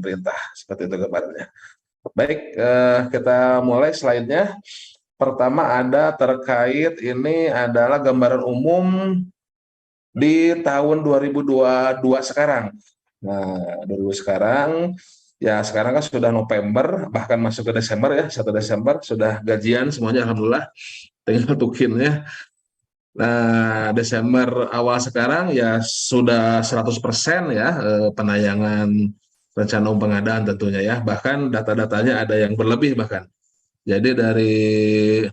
pemerintah. Seperti itu gambarnya. Baik, kita mulai slide-nya. Pertama ada terkait ini adalah gambaran umum di tahun 2022 sekarang. Nah, 2000 sekarang, ya sekarang kan sudah November, bahkan masuk ke Desember ya, 1 Desember, sudah gajian semuanya Alhamdulillah, tinggal tukinnya. Nah, Desember awal sekarang ya sudah 100% ya penayangan rencana pengadaan tentunya ya, bahkan data-datanya ada yang berlebih bahkan. Jadi dari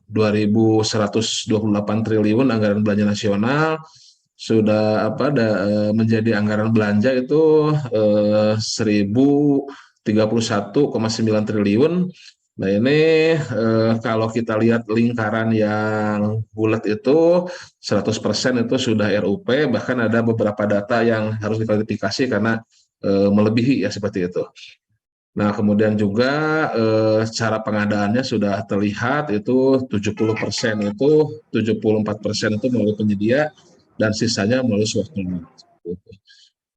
2.128 triliun anggaran belanja nasional sudah menjadi anggaran belanja itu 1.031,9 triliun. Nah ini kalau kita lihat lingkaran yang bulat itu 100% itu sudah RUP, bahkan ada beberapa data yang harus diklarifikasi karena melebihi ya seperti itu. Nah kemudian juga cara pengadaannya sudah terlihat itu 70% itu 74% itu melalui penyedia dan sisanya melalui swasta.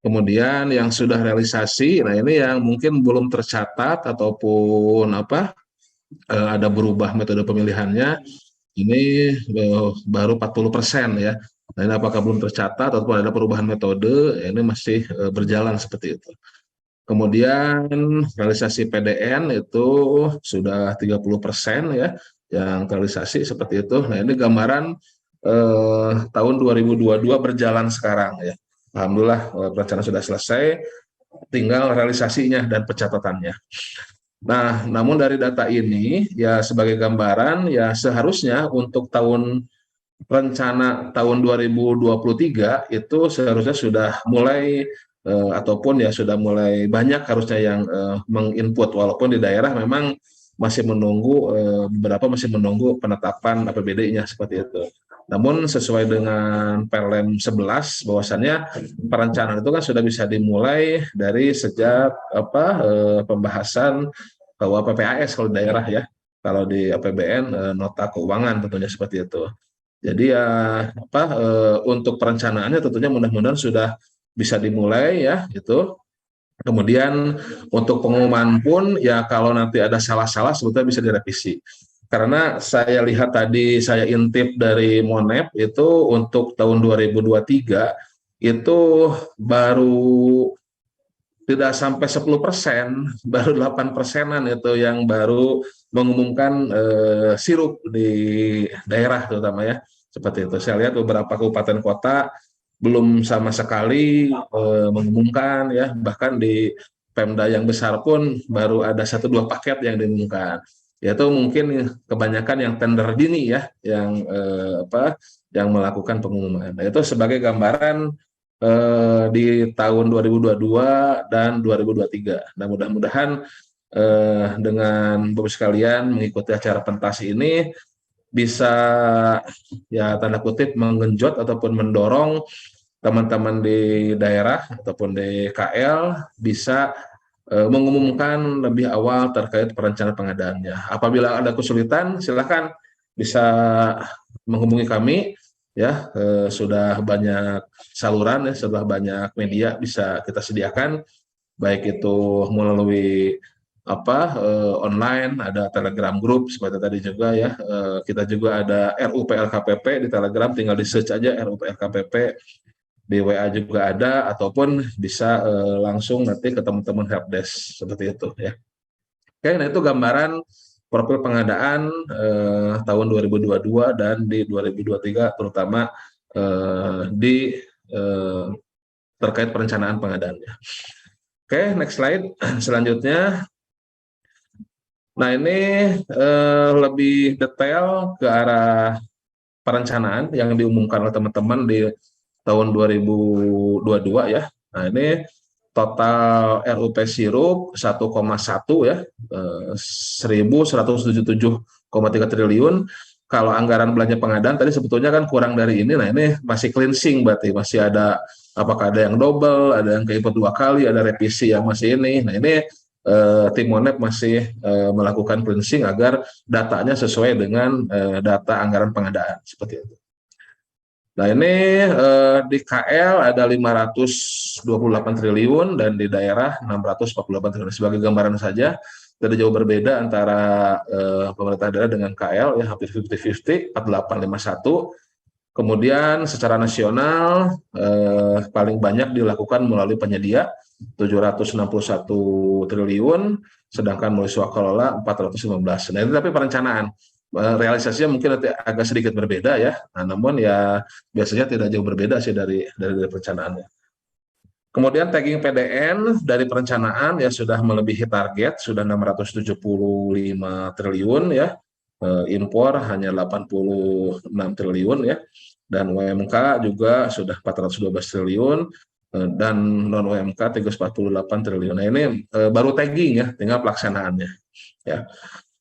Kemudian yang sudah realisasi, nah ini yang mungkin belum tercatat ataupun ada berubah metode pemilihannya, ini baru 40% ya. Nah ini apakah belum tercatat ataupun ada perubahan metode, ini masih berjalan seperti itu. Kemudian realisasi PDN itu sudah 30% ya, yang realisasi seperti itu. Nah ini gambaran tahun 2022 berjalan sekarang ya. Alhamdulillah perencanaan sudah selesai, tinggal realisasinya dan pencatatannya. Nah, namun dari data ini ya sebagai gambaran ya seharusnya untuk rencana tahun 2023 itu seharusnya sudah mulai ataupun ya sudah mulai banyak harusnya yang menginput, walaupun di daerah memang masih menunggu beberapa masih menunggu penetapan APBD-nya seperti itu. Namun sesuai dengan Perlem 11 bahwasannya perencanaan itu kan sudah bisa dimulai dari sejak pembahasan bahwa PPAS kalau di daerah ya, kalau di APBN nota keuangan tentunya seperti itu. Jadi ya untuk perencanaannya tentunya mudah-mudahan sudah bisa dimulai ya itu. Kemudian untuk pengumuman pun ya kalau nanti ada salah-salah sebetulnya bisa direvisi. Karena saya lihat tadi saya intip dari Monep itu untuk tahun 2023 itu baru tidak sampai 10%, baru 8%-an itu yang baru mengumumkan sirup di daerah terutama ya. Seperti itu. Saya lihat beberapa kabupaten kota belum sama sekali mengumumkan ya, bahkan di Pemda yang besar pun baru ada 1-2 paket yang diumumkan. Yaitu mungkin kebanyakan yang tender dini ya, yang melakukan pengumuman. Nah, itu sebagai gambaran di tahun 2022 dan 2023. Nah, mudah-mudahan dengan Bapak sekalian mengikuti acara pentas ini bisa ya tanda kutip menggenjot ataupun mendorong teman-teman di daerah ataupun di KL bisa mengumumkan lebih awal terkait perencanaan pengadaannya. Apabila ada kesulitan, silakan bisa menghubungi kami ya. Sudah banyak saluran ya, sudah banyak media bisa kita sediakan, baik itu melalui online, ada Telegram group seperti tadi juga ya. Kita juga ada RUPLKPP di Telegram, tinggal di search aja RUPLKPP. Di WA juga ada, ataupun bisa langsung nanti ke teman-teman helpdesk seperti itu ya. Oke, nah itu gambaran profil pengadaan tahun 2022 dan di 2023 terutama terkait perencanaan pengadaannya. Oke, next slide. Selanjutnya, nah ini lebih detail ke arah perencanaan yang diumumkan oleh teman-teman di tahun 2022 ya. Nah ini total RUP sirup 1,1 ya, 1.177,3 triliun. Kalau anggaran belanja pengadaan tadi sebetulnya kan kurang dari ini. Nah ini masih cleansing, berarti masih ada, apakah ada yang double, ada yang keinput 2 kali, ada revisi yang masih ini. Nah ini tim Monep masih melakukan cleansing agar datanya sesuai dengan data anggaran pengadaan seperti itu. Nah ini di KL ada 528 triliun dan di daerah 648 triliun. Sebagai gambaran saja, tidak jauh berbeda antara pemerintah daerah dengan KL, ya hampir 50-50, 48-51. Kemudian secara nasional paling banyak dilakukan melalui penyedia 761 triliun, sedangkan melalui swakalola 415. Nah, itu tapi perencanaan. Realisasinya mungkin nanti agak sedikit berbeda ya. Nah, namun ya biasanya tidak jauh berbeda sih dari perencanaannya. Kemudian tagging PDN dari perencanaan ya sudah melebihi target, sudah 675 triliun ya. Impor hanya 86 triliun ya. Dan UMK juga sudah 412 triliun dan non UMK 348 triliun. Nah, ini baru tagging ya, tinggal pelaksanaannya ya.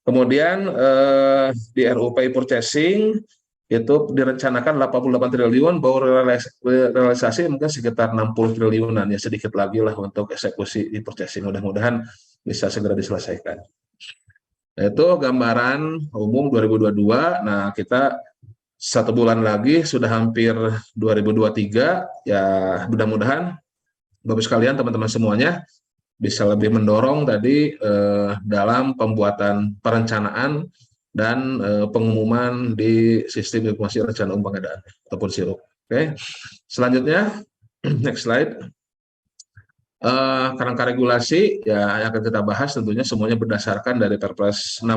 Kemudian di RUPI purchasing itu direncanakan 88 triliun, baru realisasi mungkin sekitar 60 triliunan, ya sedikit lagi lah untuk eksekusi di purchasing. Mudah-mudahan bisa segera diselesaikan. Nah, itu gambaran umum 2022. Nah, kita 1 bulan lagi sudah hampir 2023, ya mudah-mudahan Bapak sekalian, teman-teman semuanya bisa lebih mendorong tadi dalam pembuatan perencanaan dan pengumuman di sistem informasi rencana umum pengadaan ataupun SIRUP. Oke, selanjutnya next slide. Kerangka regulasi ya yang akan kita bahas tentunya semuanya berdasarkan dari Perpres 16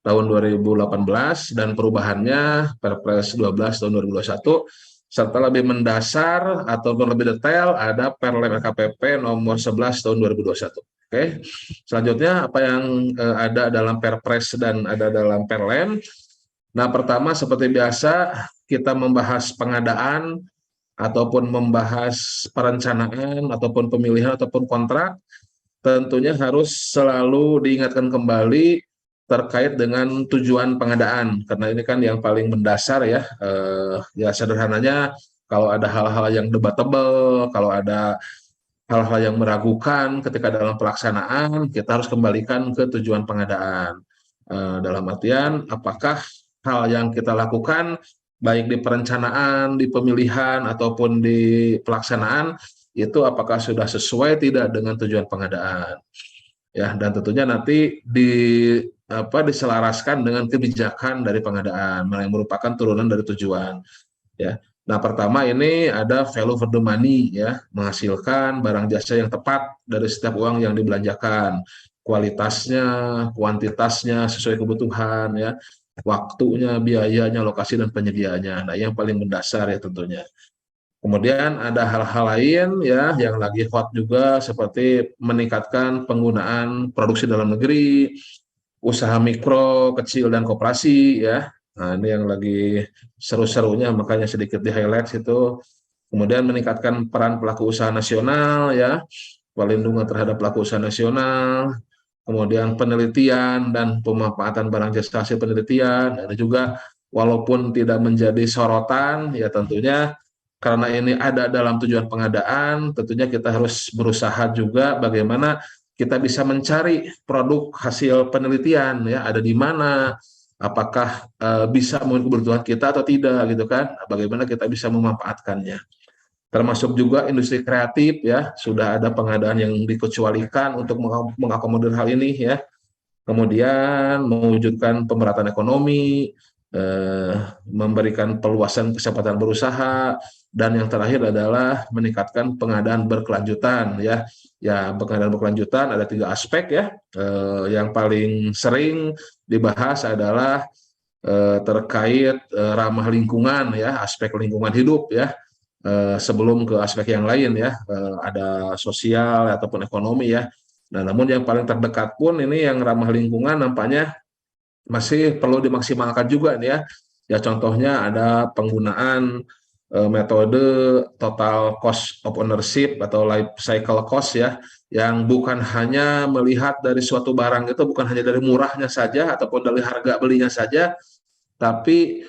tahun 2018 dan perubahannya Perpres 12 tahun 2021, serta lebih mendasar ataupun lebih detail ada Perlem LKPP nomor 11 tahun 2021. Oke. Selanjutnya apa yang ada dalam Perpres dan ada dalam Perlem. Nah, pertama seperti biasa kita membahas pengadaan ataupun membahas perencanaan ataupun pemilihan ataupun kontrak, tentunya harus selalu diingatkan kembali terkait dengan tujuan pengadaan, karena ini kan yang paling mendasar ya. Ya sederhananya, kalau ada hal-hal yang debatable, kalau ada hal-hal yang meragukan ketika dalam pelaksanaan, kita harus kembalikan ke tujuan pengadaan. Dalam artian, apakah hal yang kita lakukan, baik di perencanaan, di pemilihan, ataupun di pelaksanaan, itu apakah sudah sesuai tidak dengan tujuan pengadaan. Ya, dan tentunya nanti diselaraskan dengan kebijakan dari pengadaan yang merupakan turunan dari tujuan ya. Nah, pertama ini ada value for the money ya, menghasilkan barang jasa yang tepat dari setiap uang yang dibelanjakan, kualitasnya, kuantitasnya sesuai kebutuhan ya, waktunya, biayanya, lokasi dan penyediaannya. Nah, yang paling mendasar ya tentunya. Kemudian ada hal-hal lain ya yang lagi hot juga, seperti meningkatkan penggunaan produksi dalam negeri, usaha mikro, kecil dan koperasi ya. Nah, ini yang lagi seru-serunya, makanya sedikit di-highlight itu. Kemudian meningkatkan peran pelaku usaha nasional ya, pelindungan terhadap pelaku usaha nasional, kemudian penelitian dan pemanfaatan barang jasa hasil penelitian. Ada juga walaupun tidak menjadi sorotan ya tentunya karena ini ada dalam tujuan pengadaan, tentunya kita harus berusaha juga bagaimana kita bisa mencari produk hasil penelitian ya, ada di mana, apakah bisa memenuhi kebutuhan kita atau tidak gitu kan, bagaimana kita bisa memanfaatkannya. Termasuk juga industri kreatif ya, sudah ada pengadaan yang dikecualikan untuk mengakomodir hal ini ya. Kemudian mewujudkan pemerataan ekonomi, memberikan peluasan kesempatan berusaha, dan yang terakhir adalah meningkatkan pengadaan berkelanjutan ya. Ya, pengadaan berkelanjutan ada 3 aspek ya. Yang paling sering dibahas adalah terkait ramah lingkungan ya, aspek lingkungan hidup ya. Sebelum ke aspek yang lain ya, ada sosial ataupun ekonomi ya. Nah, namun yang paling terdekat pun ini yang ramah lingkungan nampaknya masih perlu dimaksimalkan juga nih ya. Ya contohnya ada penggunaan metode total cost of ownership atau life cycle cost ya, yang bukan hanya melihat dari suatu barang itu bukan hanya dari murahnya saja ataupun dari harga belinya saja, tapi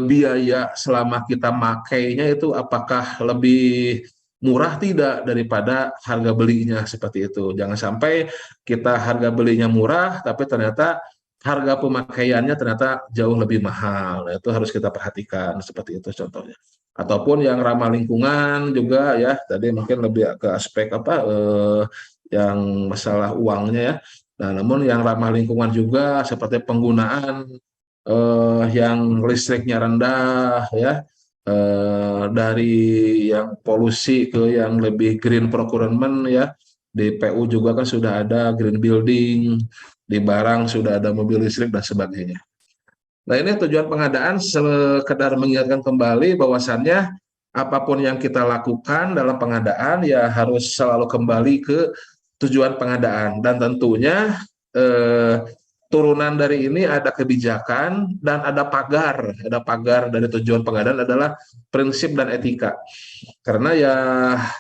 biaya selama kita makainya itu apakah lebih murah tidak daripada harga belinya, seperti itu. Jangan sampai kita harga belinya murah tapi ternyata harga pemakaiannya ternyata jauh lebih mahal. Nah, itu harus kita perhatikan seperti itu contohnya. Ataupun yang ramah lingkungan juga ya, tadi mungkin lebih ke aspek apa yang masalah uangnya ya. Nah, namun yang ramah lingkungan juga seperti penggunaan yang listriknya rendah ya, dari yang polusi ke yang lebih green procurement ya. Di PU juga kan sudah ada green building, di barang sudah ada mobil listrik dan sebagainya. Nah, ini tujuan pengadaan sekedar mengingatkan kembali bahwasannya apapun yang kita lakukan dalam pengadaan ya harus selalu kembali ke tujuan pengadaan, dan tentunya eh, turunan dari ini ada kebijakan dan ada pagar. Ada pagar dari tujuan pengadaan adalah prinsip dan etika. Karena ya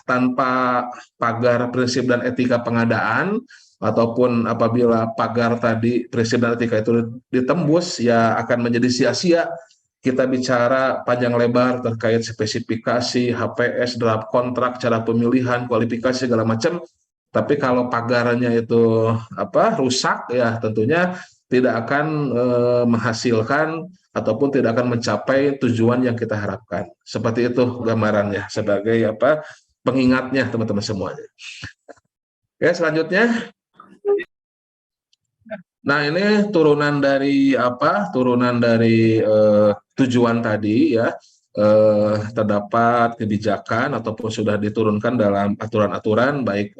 tanpa pagar prinsip dan etika pengadaan, ataupun apabila pagar tadi prinsip dan etika itu ditembus, ya akan menjadi sia-sia kita bicara panjang lebar terkait spesifikasi, HPS, draft kontrak, cara pemilihan, kualifikasi segala macam. Tapi kalau pagarnya itu rusak, ya tentunya tidak akan menghasilkan ataupun tidak akan mencapai tujuan yang kita harapkan. Seperti itu gambarannya sebagai pengingatnya teman-teman semuanya. Oke, selanjutnya. Nah, ini turunan dari Turunan dari tujuan tadi ya. Terdapat kebijakan ataupun sudah diturunkan dalam aturan-aturan baik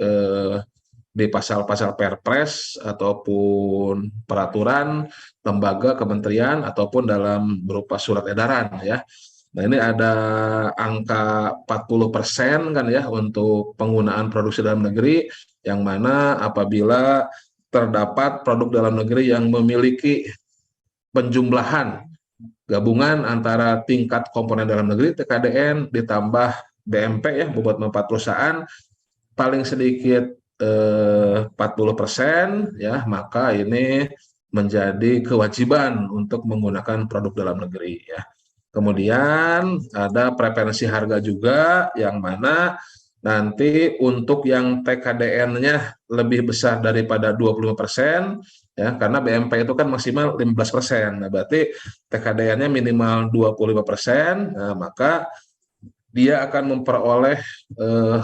di pasal-pasal Perpres ataupun peraturan lembaga, kementerian ataupun dalam berupa surat edaran ya. Nah, ini ada angka 40% kan ya untuk penggunaan produksi dalam negeri, yang mana apabila terdapat produk dalam negeri yang memiliki penjumlahan gabungan antara tingkat komponen dalam negeri TKDN ditambah BMP ya, bobot manfaat perusahaan paling sedikit 40% ya, maka ini menjadi kewajiban untuk menggunakan produk dalam negeri ya. Kemudian ada preferensi harga juga, yang mana nanti untuk yang TKDN-nya lebih besar daripada 25% ya, karena BMP itu kan maksimal 15%. Nah, berarti TKDN-nya minimal 25%, nah, maka dia akan memperoleh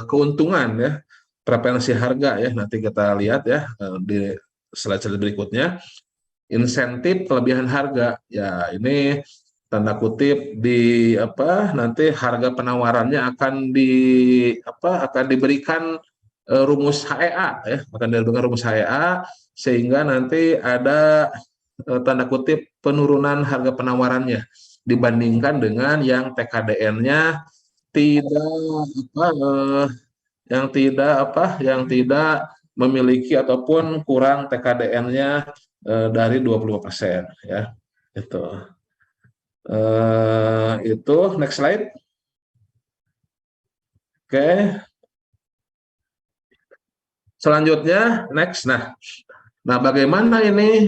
keuntungan ya, preferensi harga ya. Nanti kita lihat ya di slide berikutnya, insentif kelebihan harga ya. Ini tanda kutip nanti harga penawarannya akan diberikan rumus HEA ya, akan diberikan rumus HEA sehingga nanti ada tanda kutip penurunan harga penawarannya dibandingkan dengan yang TKDN-nya tidak apa eh, yang tidak memiliki ataupun kurang TKDN-nya dari 20% ya. Itu next slide. Oke. Selanjutnya next. Nah, bagaimana ini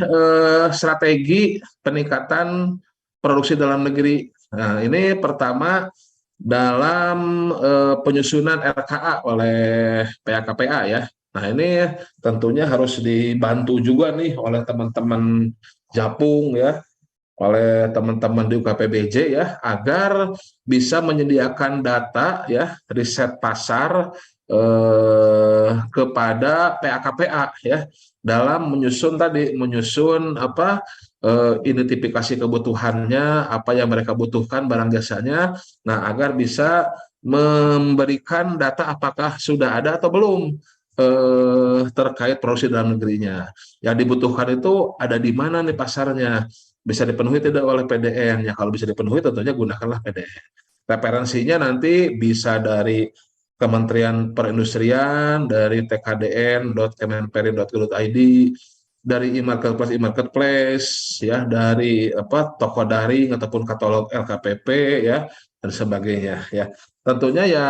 strategi peningkatan produksi dalam negeri? Nah, ini pertama dalam penyusunan RKA oleh PAKPA ya. Nah, ini tentunya harus dibantu juga nih oleh teman-teman Japung ya, oleh teman-teman di UKPBJ ya, agar bisa menyediakan data ya, riset pasar kepada PAKPA ya, dalam menyusun identifikasi kebutuhannya, apa yang mereka butuhkan barang jasanya, nah agar bisa memberikan data apakah sudah ada atau belum terkait produksi dalam negerinya. Yang dibutuhkan itu ada di mana nih pasarnya, bisa dipenuhi tidak oleh PDN ya. Kalau bisa dipenuhi tentunya gunakanlah PDN. Referensinya nanti bisa dari Kementerian Perindustrian, dari tkdn.kemenperin.go.id, dari e-marketplace ya, dari toko daring ataupun katalog LKPP ya, dan sebagainya ya. Tentunya ya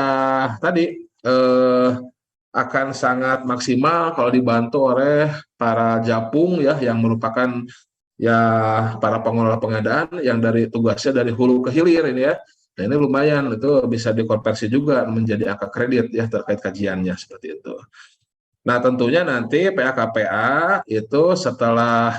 tadi akan sangat maksimal kalau dibantu oleh para Japung ya, yang merupakan ya para pengelola pengadaan yang dari tugasnya dari hulu ke hilir ini ya. Nah, ini lumayan, itu bisa dikonversi juga menjadi angka kredit ya terkait kajiannya seperti itu. Nah, tentunya nanti PA-KPA itu setelah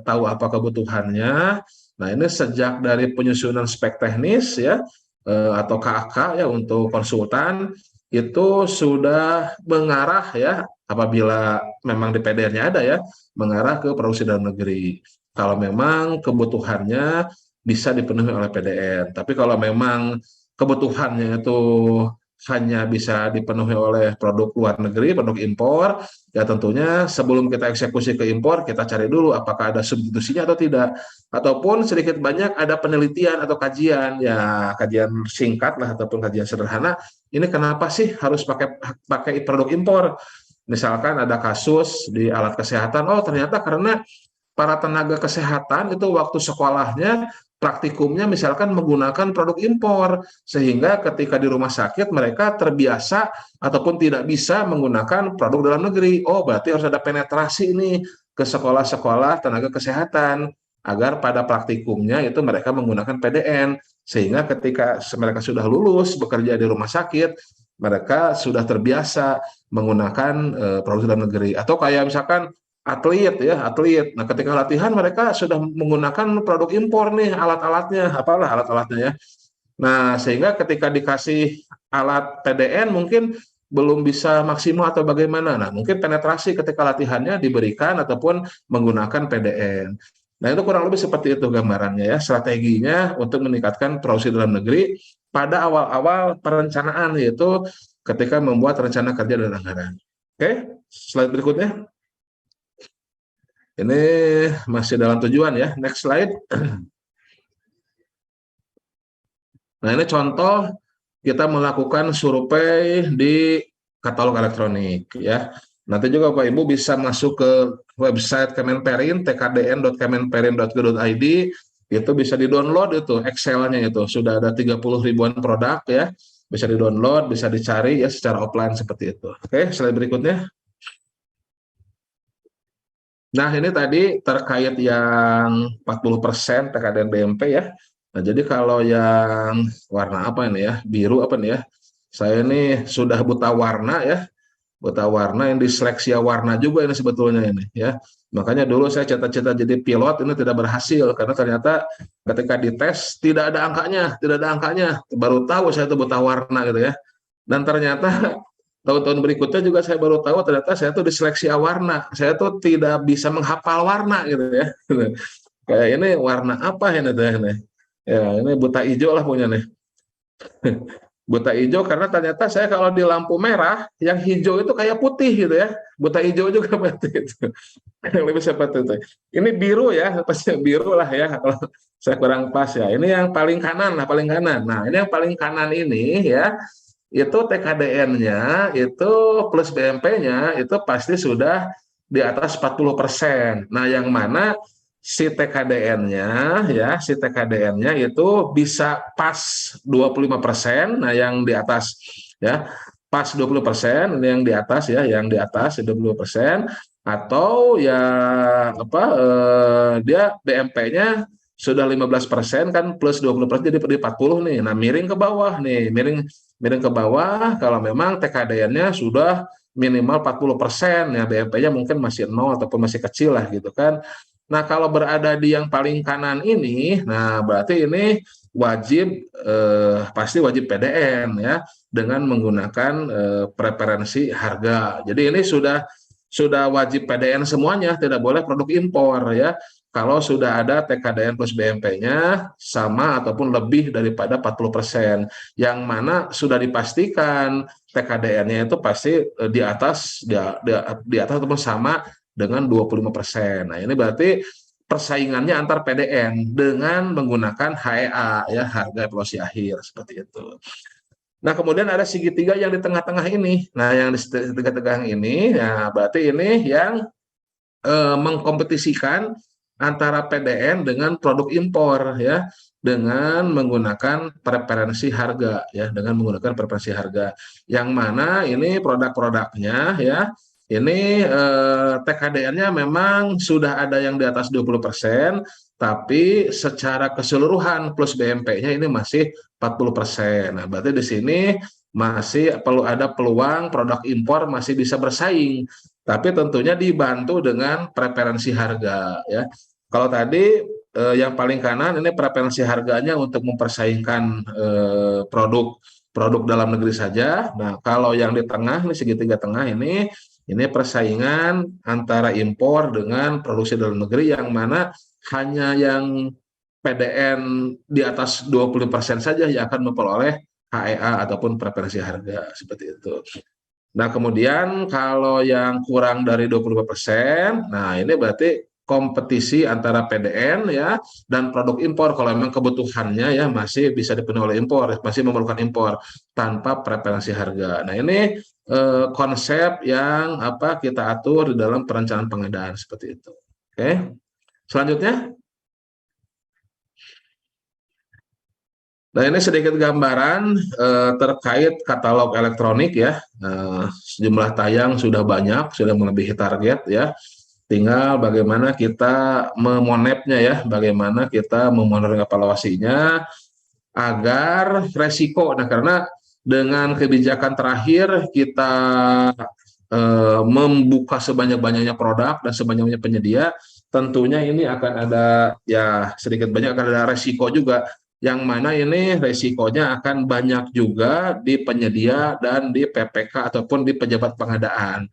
tahu apa kebutuhannya. Nah, ini sejak dari penyusunan spek teknis ya atau KAK ya untuk konsultan itu sudah mengarah ya apabila memang di PDN-nya ada ya mengarah ke produksi dalam negeri. Kalau memang kebutuhannya bisa dipenuhi oleh PDN. Tapi kalau memang kebutuhannya itu hanya bisa dipenuhi oleh produk luar negeri, produk impor, ya tentunya sebelum kita eksekusi ke impor, kita cari dulu apakah ada substitusinya atau tidak. Ataupun sedikit banyak ada penelitian atau kajian, ya kajian singkat lah ataupun kajian sederhana, ini kenapa sih harus pakai pakai produk impor? Misalkan ada kasus di alat kesehatan, oh ternyata karena para tenaga kesehatan itu waktu sekolahnya praktikumnya misalkan menggunakan produk impor sehingga ketika di rumah sakit mereka terbiasa ataupun tidak bisa menggunakan produk dalam negeri. Oh, berarti harus ada penetrasi nih ke sekolah-sekolah tenaga kesehatan agar pada praktikumnya itu mereka menggunakan PDN sehingga ketika mereka sudah lulus bekerja di rumah sakit mereka sudah terbiasa menggunakan produk dalam negeri atau kayak misalkan atlet ya atlet. Nah ketika latihan mereka sudah menggunakan produk impor nih alat-alatnya apalah alat-alatnya ya. Nah sehingga ketika dikasih alat PDN mungkin belum bisa maksimal atau bagaimana. Nah mungkin penetrasi ketika latihannya diberikan ataupun menggunakan PDN. Nah itu kurang lebih seperti itu gambarannya ya strateginya untuk meningkatkan produksi dalam negeri pada awal-awal perencanaan yaitu ketika membuat rencana kerja dan anggaran. Oke, slide berikutnya. Ini masih dalam tujuan ya. Next slide. Nah, ini contoh kita melakukan survei di katalog elektronik ya. Nanti juga Bapak Ibu bisa masuk ke website Kemenperin tkdn.kemenperin.go.id itu bisa di-download itu Excel-nya itu. Sudah ada 30 ribuan produk ya. Bisa di-download, bisa dicari ya secara offline seperti itu. Oke, slide berikutnya. Nah, ini tadi terkait yang 40% TKDN BMP ya. Nah, jadi kalau yang warna apa ini ya? Biru apa nih ya? Saya ini sudah buta warna ya. Buta warna yang diseleksi warna juga ini sebetulnya ini ya. Makanya dulu saya cita-cita jadi pilot ini tidak berhasil karena ternyata ketika dites tidak ada angkanya, tidak ada angkanya. Baru tahu saya itu buta warna gitu ya. Dan ternyata tahun-tahun berikutnya juga saya baru tahu ternyata saya tuh diseleksi warna. Saya tuh tidak bisa menghafal warna gitu ya. Kayak ini warna apa ini tuh ini? Ya, ini buta hijau lah punya nih. Buta hijau karena ternyata saya kalau di lampu merah yang hijau itu kayak putih gitu ya. Buta hijau juga berarti itu. Lebih seperti itu. Ini biru ya, pasti biru lah ya kalau saya kurang pas ya. Ini yang paling kanan lah, paling kanan. Nah, ini yang paling kanan ini ya itu TKDN-nya itu plus BMP-nya itu pasti sudah di atas 40%. Nah, yang mana si TKDN-nya ya, si TKDN-nya itu bisa pas 25%, nah yang di atas ya, pas 20%, ini yang di atas ya, yang di atas 20% atau ya dia BMP-nya sudah 15% kan plus 20% jadi 40 nih. Nah, miring ke bawah nih, miring miring ke bawah kalau memang TKDN-nya sudah minimal 40% ya BMP-nya mungkin masih nol ataupun masih kecil lah gitu kan. Nah, kalau berada di yang paling kanan ini, nah berarti ini wajib pasti wajib PDN ya dengan menggunakan preferensi harga. Jadi ini sudah wajib PDN semuanya, tidak boleh produk impor ya kalau sudah ada TKDN plus BMP-nya sama ataupun lebih daripada 40%, yang mana sudah dipastikan TKDN-nya itu pasti di atas ataupun sama dengan 25%. Nah, ini berarti persaingannya antar PDN dengan menggunakan HEA ya, harga evaluasi akhir seperti itu. Nah, kemudian ada segitiga yang di tengah-tengah ini. Nah, yang di tengah-tengah ini ya berarti ini yang mengkompetisikan antara PDN dengan produk impor ya dengan menggunakan preferensi harga ya dengan menggunakan preferensi harga yang mana ini produk-produknya ya ini TKDN-nya memang sudah ada yang di atas 20% tapi secara keseluruhan plus BMP-nya ini masih 40%. Nah, berarti di sini masih perlu ada peluang produk impor masih bisa bersaing, tapi tentunya dibantu dengan preferensi harga ya. Kalau tadi yang paling kanan ini preferensi harganya untuk mempersaingkan produk produk dalam negeri saja. Nah, kalau yang di tengah ini segitiga tengah ini persaingan antara impor dengan produksi dalam negeri yang mana hanya yang PDN di atas 20% saja yang akan memperoleh HEA ataupun preferensi harga seperti itu. Nah, kemudian kalau yang kurang dari 25%, nah ini berarti kompetisi antara PDN ya dan produk impor kalau memang kebutuhannya ya masih bisa dipenuhi oleh impor, masih memerlukan impor tanpa preferensi harga. Nah, ini konsep yang apa kita atur di dalam perencanaan pengadaan seperti itu. Oke. Selanjutnya, nah ini sedikit gambaran terkait katalog elektronik ya. Sejumlah tayang sudah banyak, sudah melebihi target ya. Tinggal bagaimana kita memonepnya ya, bagaimana kita memonitoring evaluasinya agar resiko. Nah, karena dengan kebijakan terakhir kita membuka sebanyak-banyaknya produk dan sebanyak-banyaknya penyedia, tentunya ini akan ada ya sedikit banyak akan ada resiko juga, yang mana ini resikonya akan banyak juga di penyedia dan di PPK ataupun di pejabat pengadaan.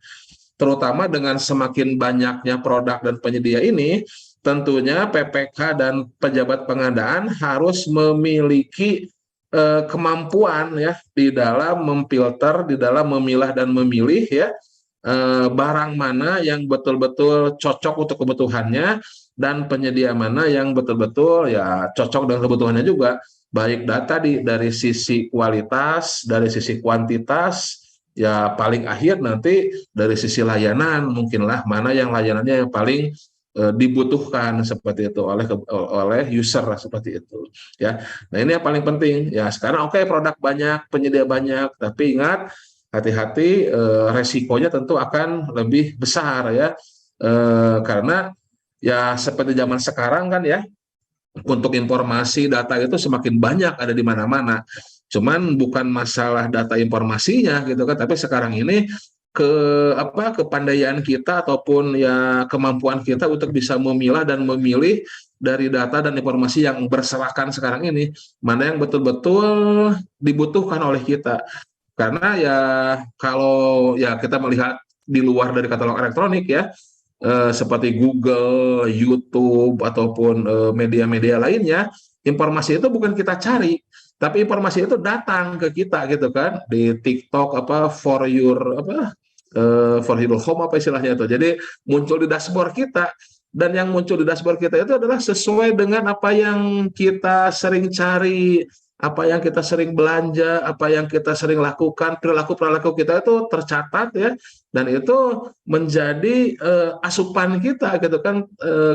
Terutama dengan semakin banyaknya produk dan penyedia ini, tentunya PPK dan pejabat pengadaan harus memiliki kemampuan ya di dalam memfilter, di dalam memilah dan memilih ya barang mana yang betul-betul cocok untuk kebutuhannya dan penyedia mana yang betul-betul ya cocok dengan kebutuhannya juga, baik data dari sisi kualitas, dari sisi kuantitas, ya paling akhir nanti dari sisi layanan mungkinlah mana yang layanannya yang paling dibutuhkan seperti itu oleh user seperti itu ya. Nah, ini yang paling penting ya. Sekarang oke, produk banyak, penyedia banyak, tapi ingat hati-hati resikonya tentu akan lebih besar ya, karena ya seperti zaman sekarang kan ya, untuk informasi data itu semakin banyak ada di mana-mana. Cuman bukan masalah data informasinya gitu kan, tapi sekarang ini ke kepandaian kita ataupun ya kemampuan kita untuk bisa memilah dan memilih dari data dan informasi yang berserakan sekarang ini mana yang betul-betul dibutuhkan oleh kita. Karena ya kalau ya kita melihat di luar dari katalog elektronik ya, seperti Google, YouTube, ataupun media-media lainnya, informasi itu bukan kita cari, tapi informasi itu datang ke kita gitu kan, di TikTok apa for your home apa istilahnya itu. Jadi muncul di dashboard kita, dan yang muncul di dashboard kita itu adalah sesuai dengan apa yang kita sering cari, apa yang kita sering belanja, apa yang kita sering lakukan, perilaku-perilaku kita itu tercatat ya, dan itu menjadi asupan kita gitu kan,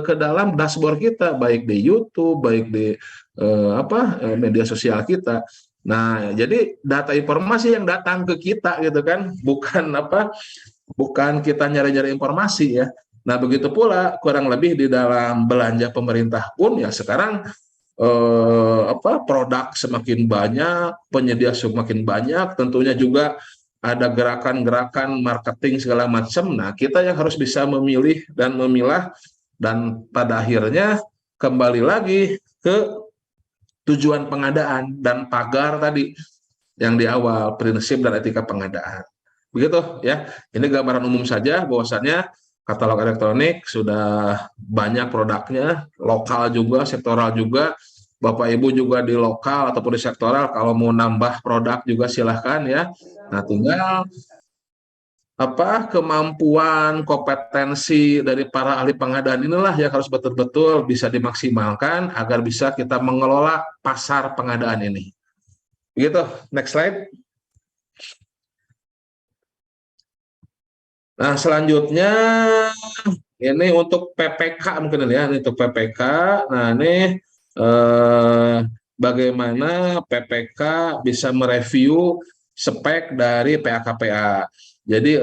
ke dalam dashboard kita, baik di YouTube, baik di media sosial kita. Nah, jadi data informasi yang datang ke kita gitu kan, bukan kita nyari-nyari informasi ya. Nah, begitu pula kurang lebih di dalam belanja pemerintah pun ya sekarang produk semakin banyak, penyedia semakin banyak, tentunya juga ada gerakan-gerakan marketing segala macam. Nah, kita yang harus bisa memilih dan memilah, dan pada akhirnya kembali lagi ke tujuan pengadaan dan pagar tadi yang di awal, prinsip dan etika pengadaan. Begitu ya. Ini gambaran umum saja bahwasannya katalog elektronik sudah banyak produknya, lokal juga, sektoral juga. Bapak Ibu juga di lokal ataupun di sektoral kalau mau nambah produk juga silahkan ya. Nah, tinggal kemampuan, kompetensi dari para ahli pengadaan inilah yang harus betul-betul bisa dimaksimalkan agar bisa kita mengelola pasar pengadaan ini. Begitu. Next slide. Nah, selanjutnya ini untuk PPK mungkin ya, ini untuk PPK. Nah, ini bagaimana PPK bisa mereview spek dari PAKPA. Jadi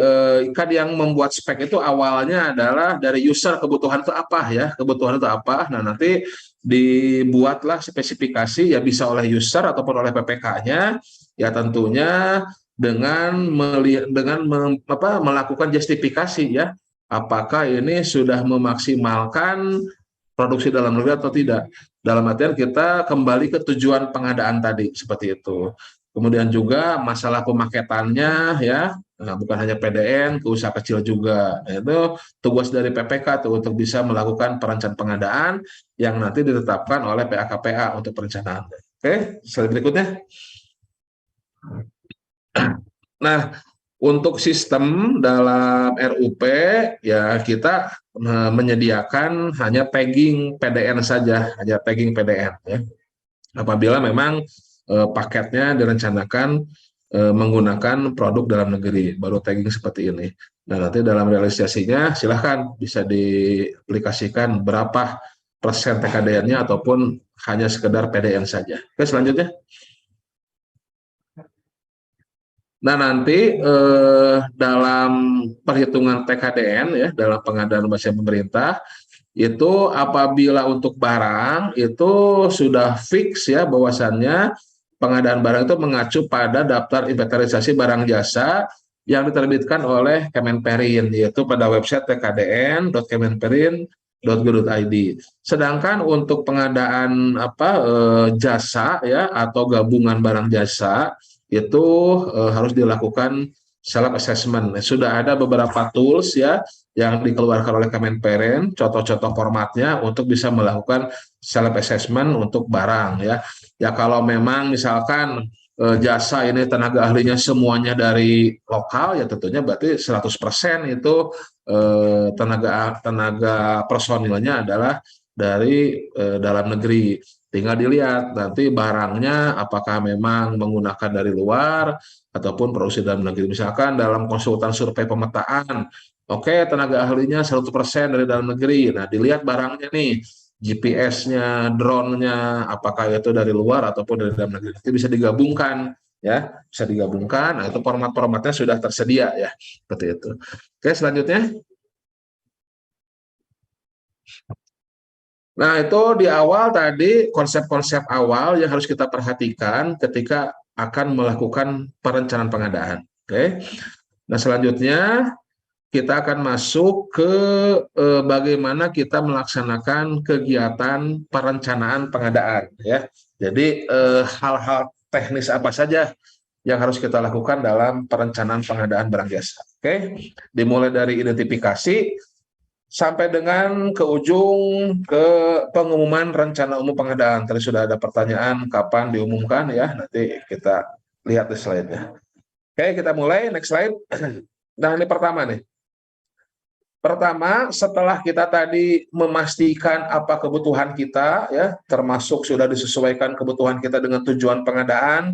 kan yang membuat spek itu awalnya adalah dari user, kebutuhan itu apa ya, kebutuhan itu apa. Nah, nanti dibuatlah spesifikasi ya bisa oleh user ataupun oleh PPK-nya Ya tentunya dengan melakukan justifikasi ya, apakah ini sudah memaksimalkan produksi dalam negeri atau tidak. Dalam artian kita kembali ke tujuan pengadaan tadi seperti itu. Kemudian juga masalah pemaketannya ya, nah, bukan hanya PDN, ke usaha kecil juga. Nah, itu tugas dari PPK tuh untuk bisa melakukan perencanaan pengadaan yang nanti ditetapkan oleh PAKPA untuk perencanaan. Oke, slide berikutnya. Nah, untuk sistem dalam RUP ya kita menyediakan hanya tagging PDN saja, hanya tagging PDN ya. Apabila memang paketnya direncanakan menggunakan produk dalam negeri, baru tagging seperti ini. Nah, nanti dalam realisasinya silahkan bisa diaplikasikan berapa persen TKDN-nya ataupun hanya sekedar PDN saja. Oke, selanjutnya. Nah, nanti dalam perhitungan TKDN ya, dalam pengadaan bahasa pemerintah, itu apabila untuk barang itu sudah fix ya bahwasannya pengadaan barang itu mengacu pada daftar inventarisasi barang jasa yang diterbitkan oleh Kemenperin, yaitu pada website tkdn.kemenperin.go.id. Sedangkan untuk pengadaan jasa ya atau gabungan barang jasa itu harus dilakukan self assessment. Sudah ada beberapa tools ya yang dikeluarkan oleh Kemenperin, contoh-contoh formatnya untuk bisa melakukan self assessment untuk barang ya. Ya kalau memang misalkan jasa ini tenaga ahlinya semuanya dari lokal ya tentunya berarti 100% itu tenaga personilnya adalah dari dalam negeri. Tinggal dilihat nanti barangnya apakah memang menggunakan dari luar ataupun produksi dalam negeri. Misalkan dalam konsultan survei pemetaan, oke, tenaga ahlinya 100% dari dalam negeri. Nah, dilihat barangnya nih, GPS-nya, drone-nya, apakah itu dari luar ataupun dari dalam negeri. Itu bisa digabungkan, ya, bisa digabungkan. Nah, itu format-formatnya sudah tersedia, ya, seperti itu. Oke, selanjutnya. Nah, itu di awal tadi konsep-konsep awal yang harus kita perhatikan ketika akan melakukan perencanaan pengadaan. Oke. Nah, selanjutnya kita akan masuk ke bagaimana kita melaksanakan kegiatan perencanaan pengadaan ya. Jadi hal-hal teknis apa saja yang harus kita lakukan dalam perencanaan pengadaan barang jasa. Oke. Dimulai dari identifikasi sampai dengan ke ujung ke pengumuman rencana umum pengadaan. Tadi sudah ada pertanyaan kapan diumumkan ya. Nanti kita lihat di slide-nya. Oke, kita mulai next slide. Nah, ini pertama nih. Pertama, setelah kita tadi memastikan apa kebutuhan kita, ya, termasuk sudah disesuaikan kebutuhan kita dengan tujuan pengadaan,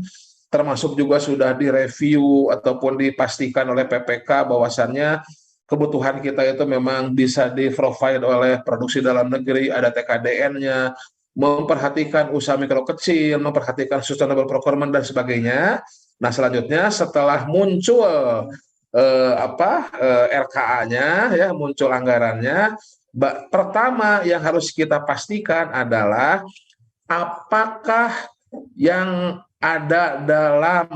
termasuk juga sudah direview ataupun dipastikan oleh PPK bahwasannya kebutuhan kita itu memang bisa di-provide oleh produksi dalam negeri, ada TKDN-nya, memperhatikan usaha mikro kecil, memperhatikan sustainable procurement dan sebagainya. Nah, selanjutnya setelah muncul RKA-nya ya muncul anggarannya, pertama yang harus kita pastikan adalah apakah yang ada dalam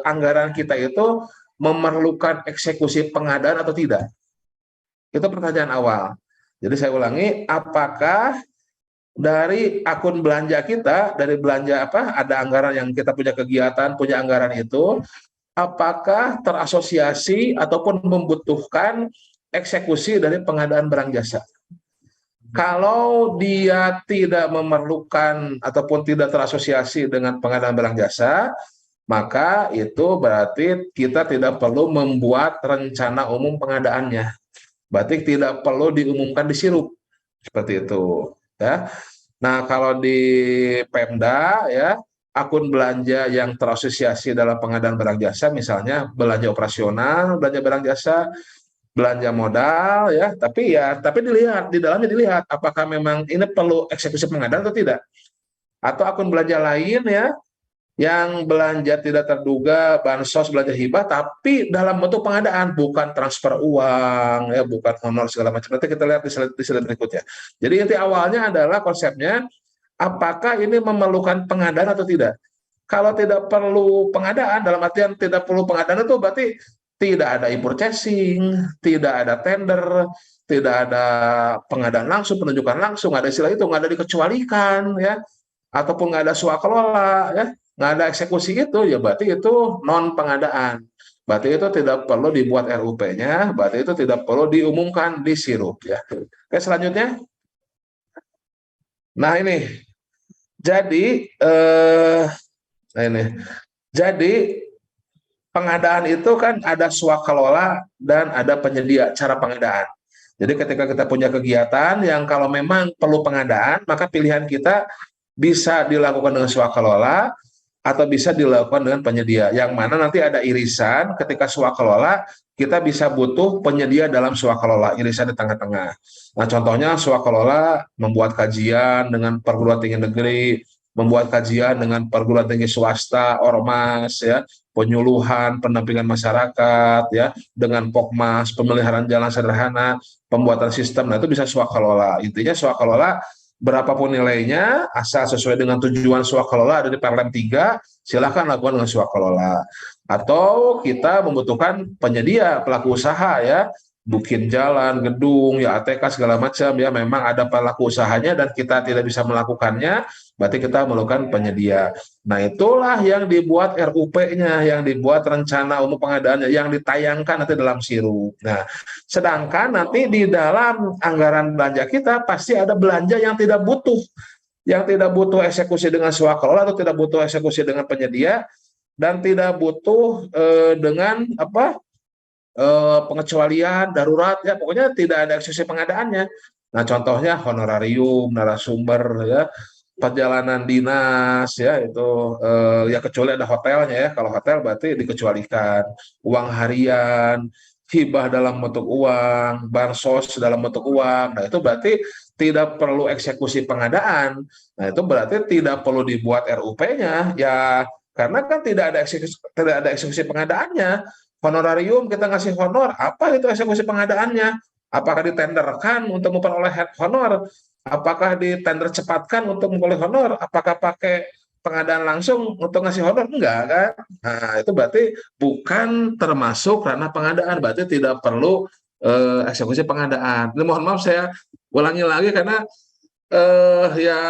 anggaran kita itu memerlukan eksekusi pengadaan atau tidak. Itu pertanyaan awal. Jadi saya ulangi, apakah dari akun belanja kita, dari belanja ada anggaran yang kita punya kegiatan, punya anggaran itu, apakah terasosiasi ataupun membutuhkan eksekusi dari pengadaan barang jasa. Kalau dia tidak memerlukan ataupun tidak terasosiasi dengan pengadaan barang jasa, maka itu berarti kita tidak perlu membuat rencana umum pengadaannya. Berarti tidak perlu diumumkan di sirup. Seperti itu. Ya. Nah, kalau di Pemda, ya, akun belanja yang terasosiasi dalam pengadaan barang jasa, misalnya belanja operasional, belanja barang jasa, belanja modal, ya, tapi dilihat di dalamnya dilihat apakah memang ini perlu eksekusi pengadaan atau tidak. Atau akun belanja lain ya yang belanja tidak terduga, bansos, belanja hibah, tapi dalam bentuk pengadaan, bukan transfer uang, ya, bukan honor segala macam. Nanti kita lihat di slide berikutnya. Jadi inti awalnya adalah konsepnya, apakah ini memerlukan pengadaan atau tidak? Kalau tidak perlu pengadaan, dalam artian tidak perlu pengadaan itu berarti tidak ada e-purchasing, tidak ada tender, tidak ada pengadaan langsung, penunjukan langsung, nggak ada istilah itu, nggak ada dikecualikan, ya, ataupun nggak ada swakelola, ya, nggak ada eksekusi itu, ya berarti itu non pengadaan. Berarti itu tidak perlu dibuat RUP-nya, berarti itu tidak perlu diumumkan di sirup, ya. Oke, selanjutnya. Nah, ini. Jadi nah ini. Jadi pengadaan itu kan ada swakelola dan ada penyedia cara pengadaan. Jadi ketika kita punya kegiatan yang kalau memang perlu pengadaan, maka pilihan kita bisa dilakukan dengan swakelola atau bisa dilakukan dengan penyedia. Yang mana nanti ada irisan ketika swakelola kita bisa butuh penyedia dalam swakelola, irisan di tengah-tengah. Nah, contohnya swakelola membuat kajian dengan perguruan tinggi negeri, membuat kajian dengan perguruan tinggi swasta, ormas, ya, penyuluhan, pendampingan masyarakat, ya, dengan Pokmas, pemeliharaan jalan sederhana, pembuatan sistem. Nah, itu bisa swakelola. Intinya swakelola berapapun nilainya, asal sesuai dengan tujuan swakelola ada di Perlem 3, silakan lakukan dengan swakelola. Atau kita membutuhkan penyedia, pelaku usaha, ya, bikin jalan, gedung, ya ATK segala macam, ya, memang ada pelaku usahanya dan kita tidak bisa melakukannya, berarti kita melakukan penyedia. Nah, itulah yang dibuat RUP-nya, yang dibuat rencana umum pengadaannya, yang ditayangkan nanti dalam sirup. Nah, sedangkan nanti di dalam anggaran belanja kita pasti ada belanja yang tidak butuh eksekusi dengan swakelola atau tidak butuh eksekusi dengan penyedia dan tidak butuh dengan apa pengecualian darurat, ya, pokoknya tidak ada eksekusi pengadaannya. Nah, contohnya honorarium narasumber, ya, perjalanan dinas, ya, itu ya kecuali ada hotelnya, ya, kalau hotel berarti dikecualikan, uang harian, hibah dalam bentuk uang, bansos dalam bentuk uang. Nah, itu berarti tidak perlu eksekusi pengadaan. Nah, itu berarti tidak perlu dibuat RUP-nya, ya, karena kan tidak ada eksekusi pengadaannya. Honorarium kita ngasih honor, apa itu eksekusi pengadaannya? Apakah ditenderkan untuk memperoleh honor? Apakah ditender cepatkan untuk memperoleh honor? Apakah pakai pengadaan langsung untuk ngasih honor? Enggak kan? Nah, itu berarti bukan termasuk ranah pengadaan, berarti tidak perlu eksekusi pengadaan. Ini mohon maaf saya ulangi lagi karena ya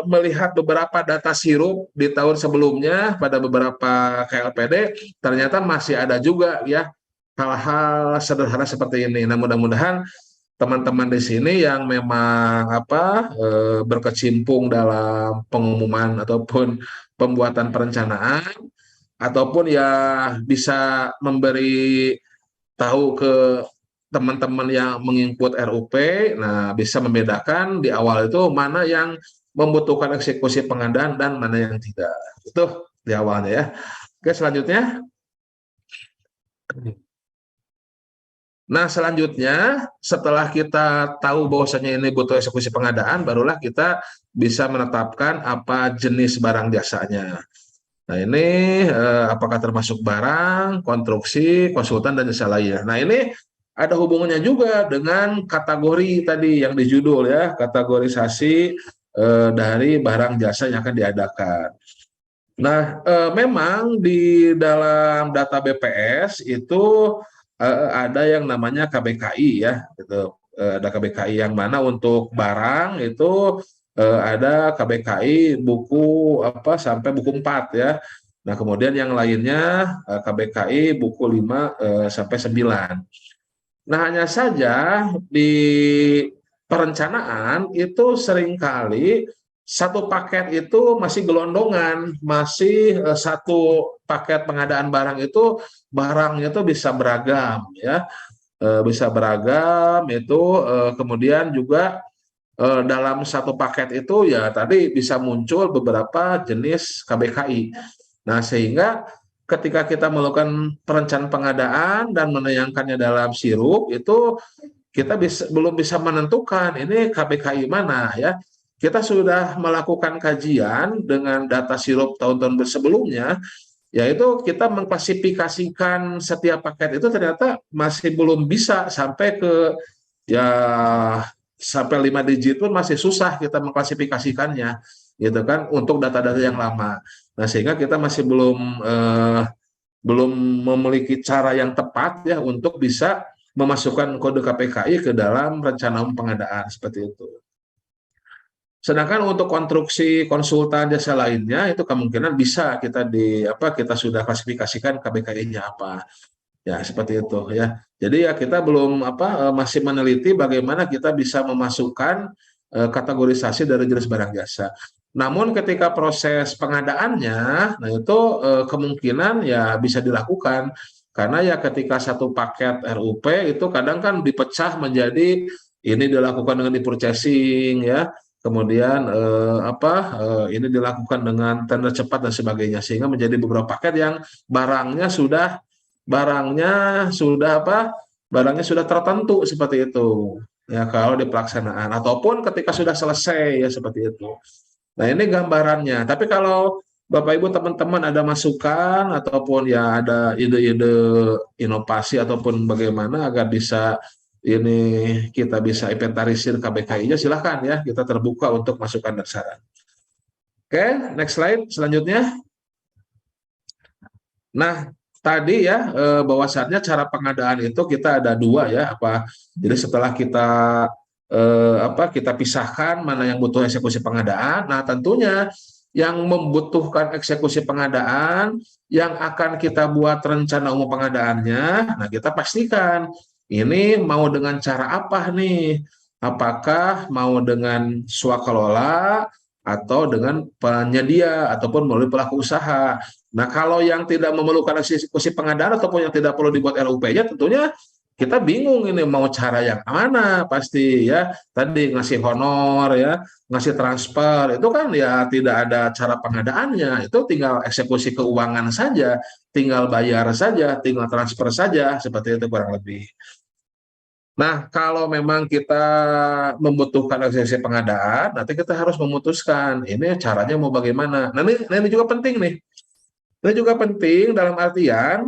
melihat beberapa data sirup di tahun sebelumnya pada beberapa KLPD ternyata masih ada juga, ya, hal-hal sederhana seperti ini. Nah, mudah-mudahan teman-teman di sini yang memang berkecimpung dalam pengumuman ataupun pembuatan perencanaan ataupun ya bisa memberi tahu ke teman-teman yang menginput RUP, nah bisa membedakan di awal itu mana yang membutuhkan eksekusi pengadaan dan mana yang tidak. Itu di awalnya, ya. Oke, selanjutnya. Nah, selanjutnya setelah kita tahu bahwasanya ini butuh eksekusi pengadaan, barulah kita bisa menetapkan apa jenis barang jasanya. Nah, ini apakah termasuk barang, konstruksi, konsultan, dan jasa lainnya. Nah, ini ada hubungannya juga dengan kategori tadi yang di judul, ya, kategorisasi dari barang jasa yang akan diadakan. Nah, memang di dalam data BPS itu ada yang namanya KBKI, ya, gitu. Ada KBKI yang mana untuk barang itu ada KBKI buku apa sampai buku 4, ya. Nah, kemudian yang lainnya KBKI buku 5 sampai 9. Nah, hanya saja di perencanaan itu seringkali satu paket itu masih gelondongan, masih satu paket pengadaan barang itu barangnya itu bisa beragam, ya. Bisa beragam itu kemudian juga dalam satu paket itu ya tadi bisa muncul beberapa jenis KBKI. Nah, sehingga ketika kita melakukan perencanaan pengadaan dan menayangkannya dalam sirup itu kita belum bisa menentukan ini KBKI mana, ya. Kita sudah melakukan kajian dengan data sirup tahun-tahun sebelumnya, yaitu kita mengklasifikasikan setiap paket itu ternyata masih belum bisa sampai ke, ya, sampai 5 digit pun masih susah kita mengklasifikasikannya. gitu kan, untuk data-data yang lama. Nah, sehingga kita masih belum memiliki cara yang tepat ya untuk bisa memasukkan kode KPKI ke dalam rencana umum pengadaan seperti itu. Sedangkan untuk konstruksi konsultan jasa lainnya itu kemungkinan bisa kita sudah klasifikasikan KPKI-nya apa. Ya, seperti itu ya. Jadi ya kita belum masih meneliti bagaimana kita bisa memasukkan kategorisasi dari jenis barang jasa. Namun ketika proses pengadaannya, nah itu kemungkinan ya bisa dilakukan karena ya ketika satu paket RUP itu kadang kan dipecah menjadi ini dilakukan dengan di-purchasing ya, kemudian ini dilakukan dengan tender cepat dan sebagainya sehingga menjadi beberapa paket yang barangnya sudah barangnya sudah apa barangnya sudah tertentu seperti itu ya kalau di pelaksanaan ataupun ketika sudah selesai ya seperti itu. Nah, ini gambarannya. Tapi kalau Bapak Ibu teman-teman ada masukan ataupun ya ada ide-ide inovasi ataupun bagaimana agar bisa ini kita bisa inventarisir KBKI-nya, silahkan ya, kita terbuka untuk masukan dan saran. Oke, next slide selanjutnya. Nah, tadi ya bahwasannya cara pengadaan itu kita ada dua ya jadi setelah kita pisahkan mana yang butuh eksekusi pengadaan. Nah, tentunya yang membutuhkan eksekusi pengadaan yang akan kita buat rencana umum pengadaannya, nah kita pastikan ini mau dengan cara apa nih? Apakah mau dengan swakelola atau dengan penyedia ataupun melalui pelaku usaha. Nah, kalau yang tidak memerlukan eksekusi pengadaan ataupun yang tidak perlu dibuat RUP-nya, tentunya kita bingung ini mau cara yang mana pasti ya. Tadi ngasih honor ya, ngasih transfer, itu kan ya tidak ada cara pengadaannya. Itu tinggal eksekusi keuangan saja, tinggal bayar saja, tinggal transfer saja, seperti itu kurang lebih. Nah, kalau memang kita membutuhkan eksekusi pengadaan, nanti kita harus memutuskan ini caranya mau bagaimana. Nah, ini juga penting nih. Ini juga penting dalam artian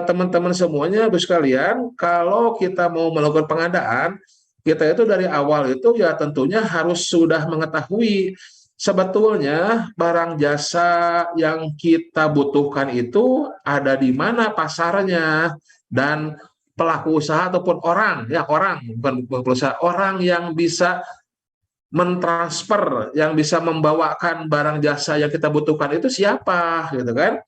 teman-teman semuanya, Ibu sekalian, kalau kita mau melakukan pengadaan, kita itu dari awal itu ya tentunya harus sudah mengetahui sebetulnya barang jasa yang kita butuhkan itu ada di mana pasarnya dan pelaku usaha ataupun orang bukan perusahaan orang yang bisa mentransfer, yang bisa membawakan barang jasa yang kita butuhkan itu siapa gitu kan.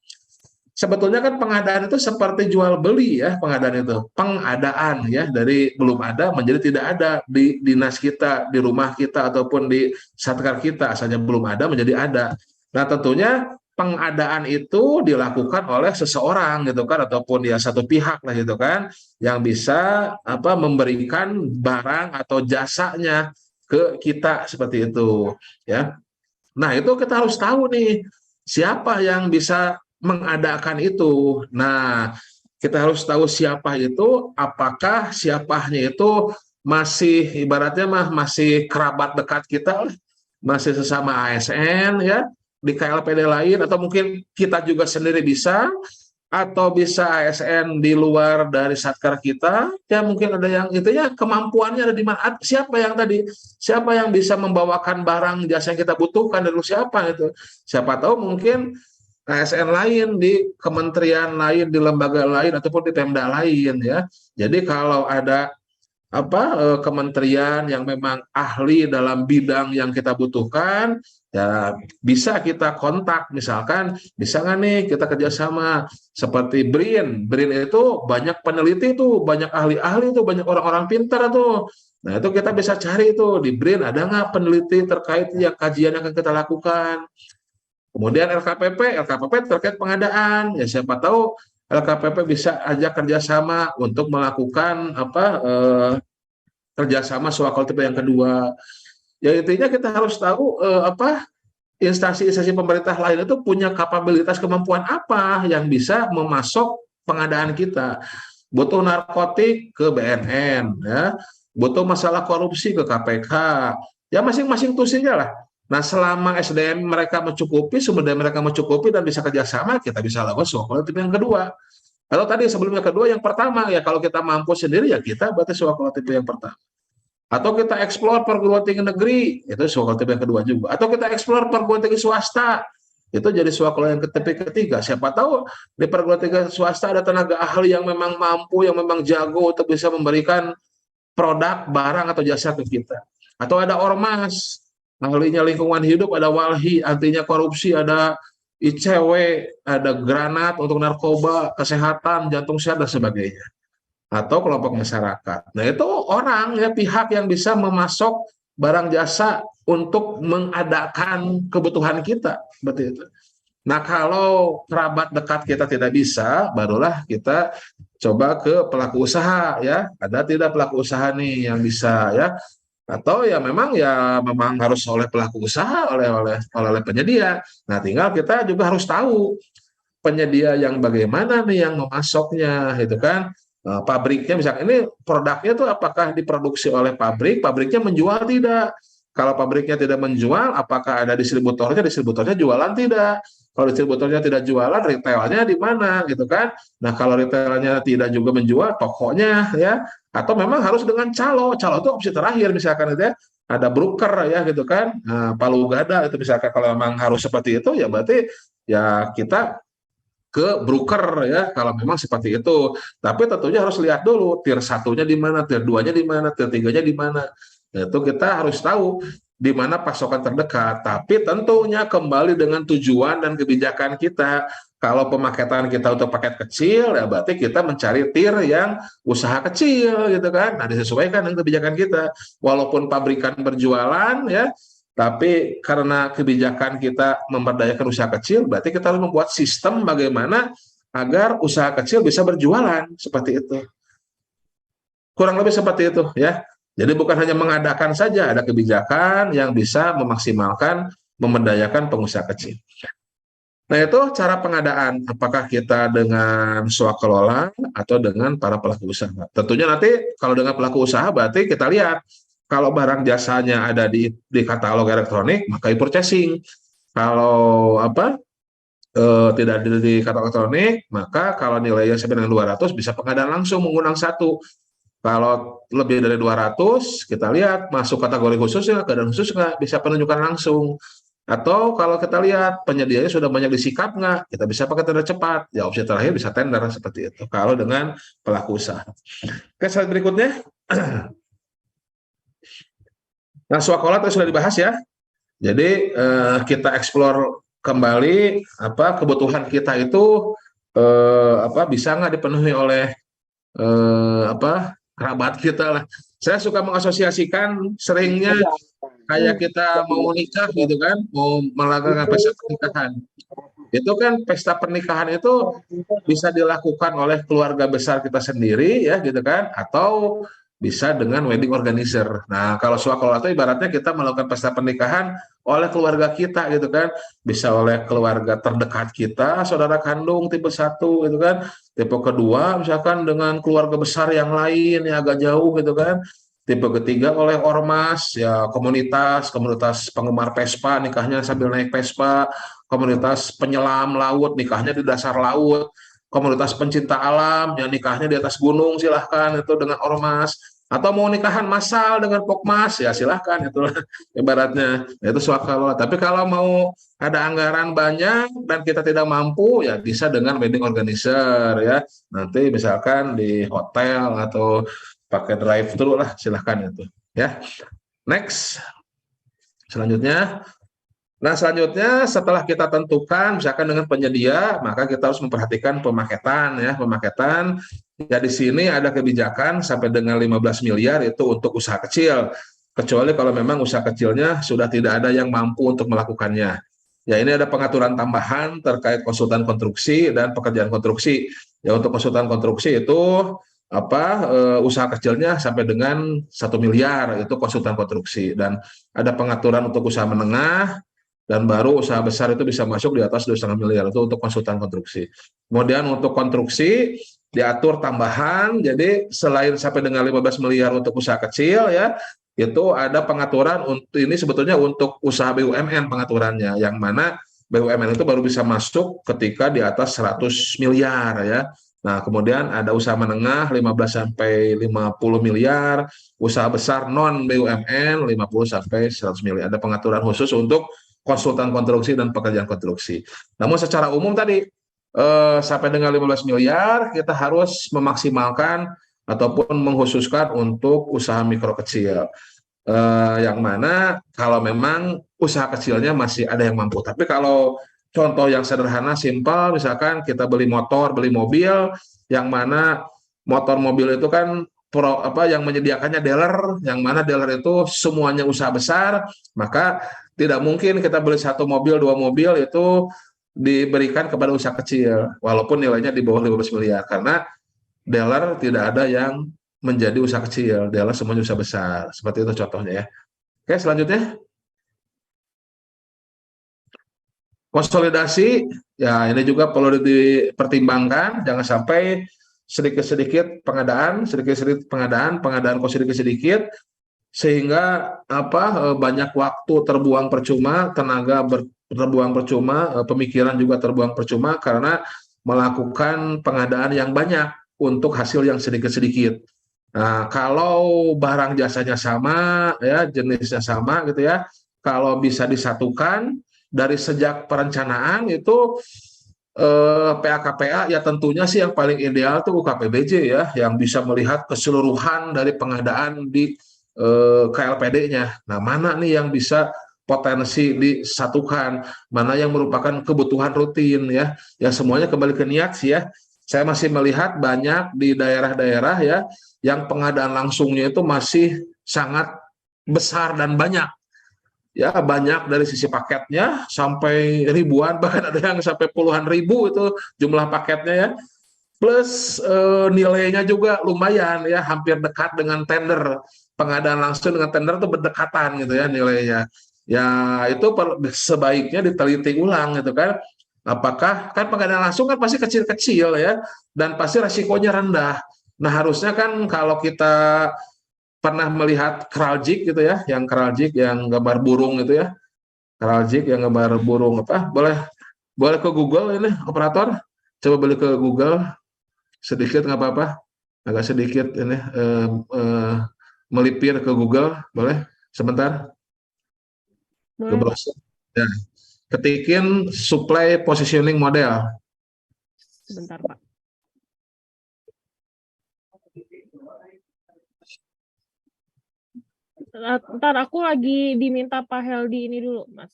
Sebetulnya kan pengadaan itu seperti jual beli ya, pengadaan itu pengadaan ya, dari belum ada menjadi tidak ada di dinas kita, di rumah kita ataupun di satker kita, asalnya belum ada menjadi ada. Nah, tentunya pengadaan itu dilakukan oleh seseorang gitu kan ataupun ya satu pihak lah gitu kan yang bisa memberikan barang atau jasanya ke kita seperti itu ya. Nah, itu kita harus tahu nih siapa yang bisa mengadakan itu. Nah, kita harus tahu siapa itu, apakah siapanya itu masih ibaratnya masih kerabat dekat kita, masih sesama ASN ya, di KLPD lain atau mungkin kita juga sendiri bisa atau bisa ASN di luar dari satker kita, ya mungkin ada yang itu ya kemampuannya ada di mana, siapa yang bisa membawakan barang jasa yang kita butuhkan dari siapa itu, siapa tahu mungkin ASN lain di kementerian lain, di lembaga lain ataupun di Pemda lain ya. Jadi kalau ada kementerian yang memang ahli dalam bidang yang kita butuhkan, ya bisa kita kontak, misalkan bisa nggak nih kita kerjasama seperti BRIN. BRIN itu banyak peneliti tuh, banyak ahli-ahli tuh, banyak orang-orang pintar tuh. Nah, itu kita bisa cari tuh di BRIN ada nggak peneliti terkait yang kajian yang akan kita lakukan. Kemudian LKPP terkait pengadaan, ya siapa tahu LKPP bisa ajak kerjasama untuk melakukan kerjasama swakol tipe yang kedua. Ya intinya kita harus tahu instansi-instansi pemerintah lain itu punya kapabilitas kemampuan apa yang bisa memasok pengadaan kita. Butuh narkotik ke BNN, ya, butuh masalah korupsi ke KPK. Ya masing-masing tusinya lah. Nah, selama SDM mereka mencukupi, sumber daya mereka mencukupi dan bisa kerjasama, kita bisa lakukan swakol tipe yang kedua. Kalau tadi sebelumnya kedua, yang pertama ya kalau kita mampu sendiri ya kita berarti swakol tipe yang pertama. Atau kita eksplor perguruan tinggi negeri, itu suaka yang kedua juga. Atau kita eksplor perguruan tinggi swasta, itu jadi suaka yang ketiga. Siapa tahu di perguruan tinggi swasta ada tenaga ahli yang memang mampu, yang memang jago untuk bisa memberikan produk, barang, atau jasa ke kita. Atau ada ormas, ahlinya lingkungan hidup, ada walhi, antinya korupsi, ada ICW, ada granat untuk narkoba, kesehatan, jantung sehat, dan sebagainya. Atau kelompok masyarakat. Nah, itu orang, ya, pihak yang bisa memasok barang jasa untuk mengadakan kebutuhan kita. Seperti itu. Nah, kalau kerabat dekat kita tidak bisa, barulah kita coba ke pelaku usaha, ya. Ada tidak pelaku usaha nih yang bisa, ya? Atau ya memang harus oleh pelaku usaha, oleh penyedia. Nah, tinggal kita juga harus tahu penyedia yang bagaimana nih yang memasoknya, gitu kan. Pabriknya misalnya ini produknya tuh apakah diproduksi oleh pabriknya menjual tidak? Kalau pabriknya tidak menjual, apakah ada distributornya jualan tidak? Kalau distributornya tidak jualan, retailnya di mana, gitu kan? Nah, kalau retailnya tidak juga menjual, tokonya, ya, atau memang harus dengan calo itu opsi terakhir, misalkan itu, ya, ada broker, ya, gitu kan. Nah, palu gada itu misalkan kalau memang harus seperti itu, ya berarti ya kita ke broker, ya, kalau memang seperti itu. Tapi tentunya harus lihat dulu tier satunya di mana, tier 2-nya di mana, tier 3-nya di mana. Itu kita harus tahu di mana pasokan terdekat. Tapi tentunya kembali dengan tujuan dan kebijakan kita. Kalau pemaketan kita untuk paket kecil, ya berarti kita mencari tier yang usaha kecil, gitu kan. Nah, disesuaikan dengan kebijakan kita. Walaupun pabrikan berjualan, ya, tapi karena kebijakan kita memberdayakan usaha kecil, berarti kita harus membuat sistem bagaimana agar usaha kecil bisa berjualan, seperti itu. Kurang lebih seperti itu, ya. Jadi bukan hanya mengadakan saja, ada kebijakan yang bisa memaksimalkan memberdayakan pengusaha kecil. Nah, itu cara pengadaan. Apakah kita dengan swakelola atau dengan para pelaku usaha? Tentunya nanti kalau dengan pelaku usaha berarti kita lihat kalau barang jasanya ada di katalog elektronik, maka e-purchasing. Kalau tidak di katalog elektronik, maka kalau nilainya sampai dengan 200 bisa pengadaan langsung mengundang satu. Kalau lebih dari 200, kita lihat masuk kategori khusus ya, keadaan khusus nggak, bisa penunjukan langsung. Atau kalau kita lihat penyedianya sudah banyak disikap nggak, kita bisa pakai tender cepat. Ya, opsi terakhir bisa tender seperti itu. Kalau dengan pelaku usaha. Oke, slide berikutnya. Nah, swakola tadi sudah dibahas, ya. Jadi kita eksplor kembali kebutuhan kita itu bisa nggak dipenuhi oleh kerabat kita lah. Saya suka mengasosiasikan seringnya kayak kita mau nikah, gitu kan, mau melakukan pesta pernikahan. Itu kan pesta pernikahan itu bisa dilakukan oleh keluarga besar kita sendiri, ya, gitu kan, atau bisa dengan wedding organizer. Nah, kalau swakelola itu ibaratnya kita melakukan pesta pernikahan oleh keluarga kita, gitu kan. Bisa oleh keluarga terdekat kita, saudara kandung tipe 1, gitu kan. Tipe kedua misalkan dengan keluarga besar yang lain yang agak jauh, gitu kan. Tipe ketiga oleh ormas, ya, komunitas penggemar Vespa, nikahnya sambil naik Vespa, komunitas penyelam laut, nikahnya di dasar laut, komunitas pencinta alam, yang nikahnya di atas gunung, silahkan itu dengan ormas, atau mau nikahan massal dengan pokmas, ya silahkan, itulah ibaratnya, itu swakalola. Tapi kalau mau ada anggaran banyak dan kita tidak mampu, ya bisa dengan wedding organizer, ya, nanti misalkan di hotel atau pakai drive thru lah, silahkan itu, ya. Next, selanjutnya. Nah, selanjutnya setelah kita tentukan misalkan dengan penyedia, maka kita harus memperhatikan pemaketan, ya, pemaketan. Ya, di sini ada kebijakan sampai dengan 15 miliar itu untuk usaha kecil. Kecuali kalau memang usaha kecilnya sudah tidak ada yang mampu untuk melakukannya. Ya, ini ada pengaturan tambahan terkait konsultan konstruksi dan pekerjaan konstruksi. Ya, untuk konsultan konstruksi itu usaha kecilnya sampai dengan 1 miliar itu konsultan konstruksi, dan ada pengaturan untuk usaha menengah, dan baru usaha besar itu bisa masuk di atas 2,5 miliar itu untuk konsultan konstruksi. Kemudian untuk konstruksi diatur tambahan, jadi selain sampai dengan 15 miliar untuk usaha kecil, ya, itu ada pengaturan untuk ini sebetulnya untuk usaha BUMN pengaturannya, yang mana BUMN itu baru bisa masuk ketika di atas 100 miliar, ya. Nah, kemudian ada usaha menengah 15 sampai 50 miliar, usaha besar non BUMN 50 sampai 100 miliar. Ada pengaturan khusus untuk konsultan konstruksi dan pekerjaan konstruksi. Namun secara umum tadi sampai dengan 15 miliar kita harus memaksimalkan ataupun mengkhususkan untuk usaha mikro kecil. Yang mana kalau memang usaha kecilnya masih ada yang mampu. Tapi kalau contoh yang sederhana, simpel, misalkan kita beli motor, beli mobil, yang mana motor mobil itu kan yang menyediakannya dealer, yang mana dealer itu semuanya usaha besar, maka tidak mungkin kita beli satu mobil, dua mobil itu diberikan kepada usaha kecil, walaupun nilainya di bawah 15 miliar, karena dealer tidak ada yang menjadi usaha kecil, dealer semuanya usaha besar. Seperti itu contohnya ya. Oke, selanjutnya konsolidasi, ya ini juga perlu dipertimbangkan, jangan sampai sedikit-sedikit pengadaan, pengadaan kok sedikit-sedikit, sehingga banyak waktu terbuang percuma, tenaga terbuang percuma, pemikiran juga terbuang percuma karena melakukan pengadaan yang banyak untuk hasil yang sedikit-sedikit. Nah, kalau barang jasanya sama, ya jenisnya sama gitu ya, kalau bisa disatukan dari sejak perencanaan itu PAKPA ya tentunya sih yang paling ideal tuh UKPBJ ya, yang bisa melihat keseluruhan dari pengadaan di KLPD-nya. Nah, mana nih yang bisa potensi disatukan, mana yang merupakan kebutuhan rutin ya, yang semuanya kembali ke niat sih ya. Saya masih melihat banyak di daerah-daerah ya, yang pengadaan langsungnya itu masih sangat besar dan banyak. Ya, banyak dari sisi paketnya sampai ribuan, bahkan ada yang sampai puluhan ribu itu jumlah paketnya ya. Plus nilainya juga lumayan ya, hampir dekat dengan tender. Pengadaan langsung dengan tender itu berdekatan gitu ya nilainya. Ya itu sebaiknya diteliti ulang gitu kan. Apakah kan pengadaan langsung kan pasti kecil-kecil ya, dan pasti resikonya rendah. Nah, harusnya kan kalau kita pernah melihat Kraljik gitu ya, yang Kraljik yang gambar burung gitu ya. Kraljik yang gambar burung apa? Boleh boleh ke Google ini operator. Coba balik ke Google sedikit nggak apa-apa. Agak sedikit ini melipir ke Google, boleh? Sebentar ke Boleh, Pak. browser. Ya. Ketikin supply positioning model. Sebentar, Pak. Ntar aku lagi diminta Pak Heldi ini dulu, Mas.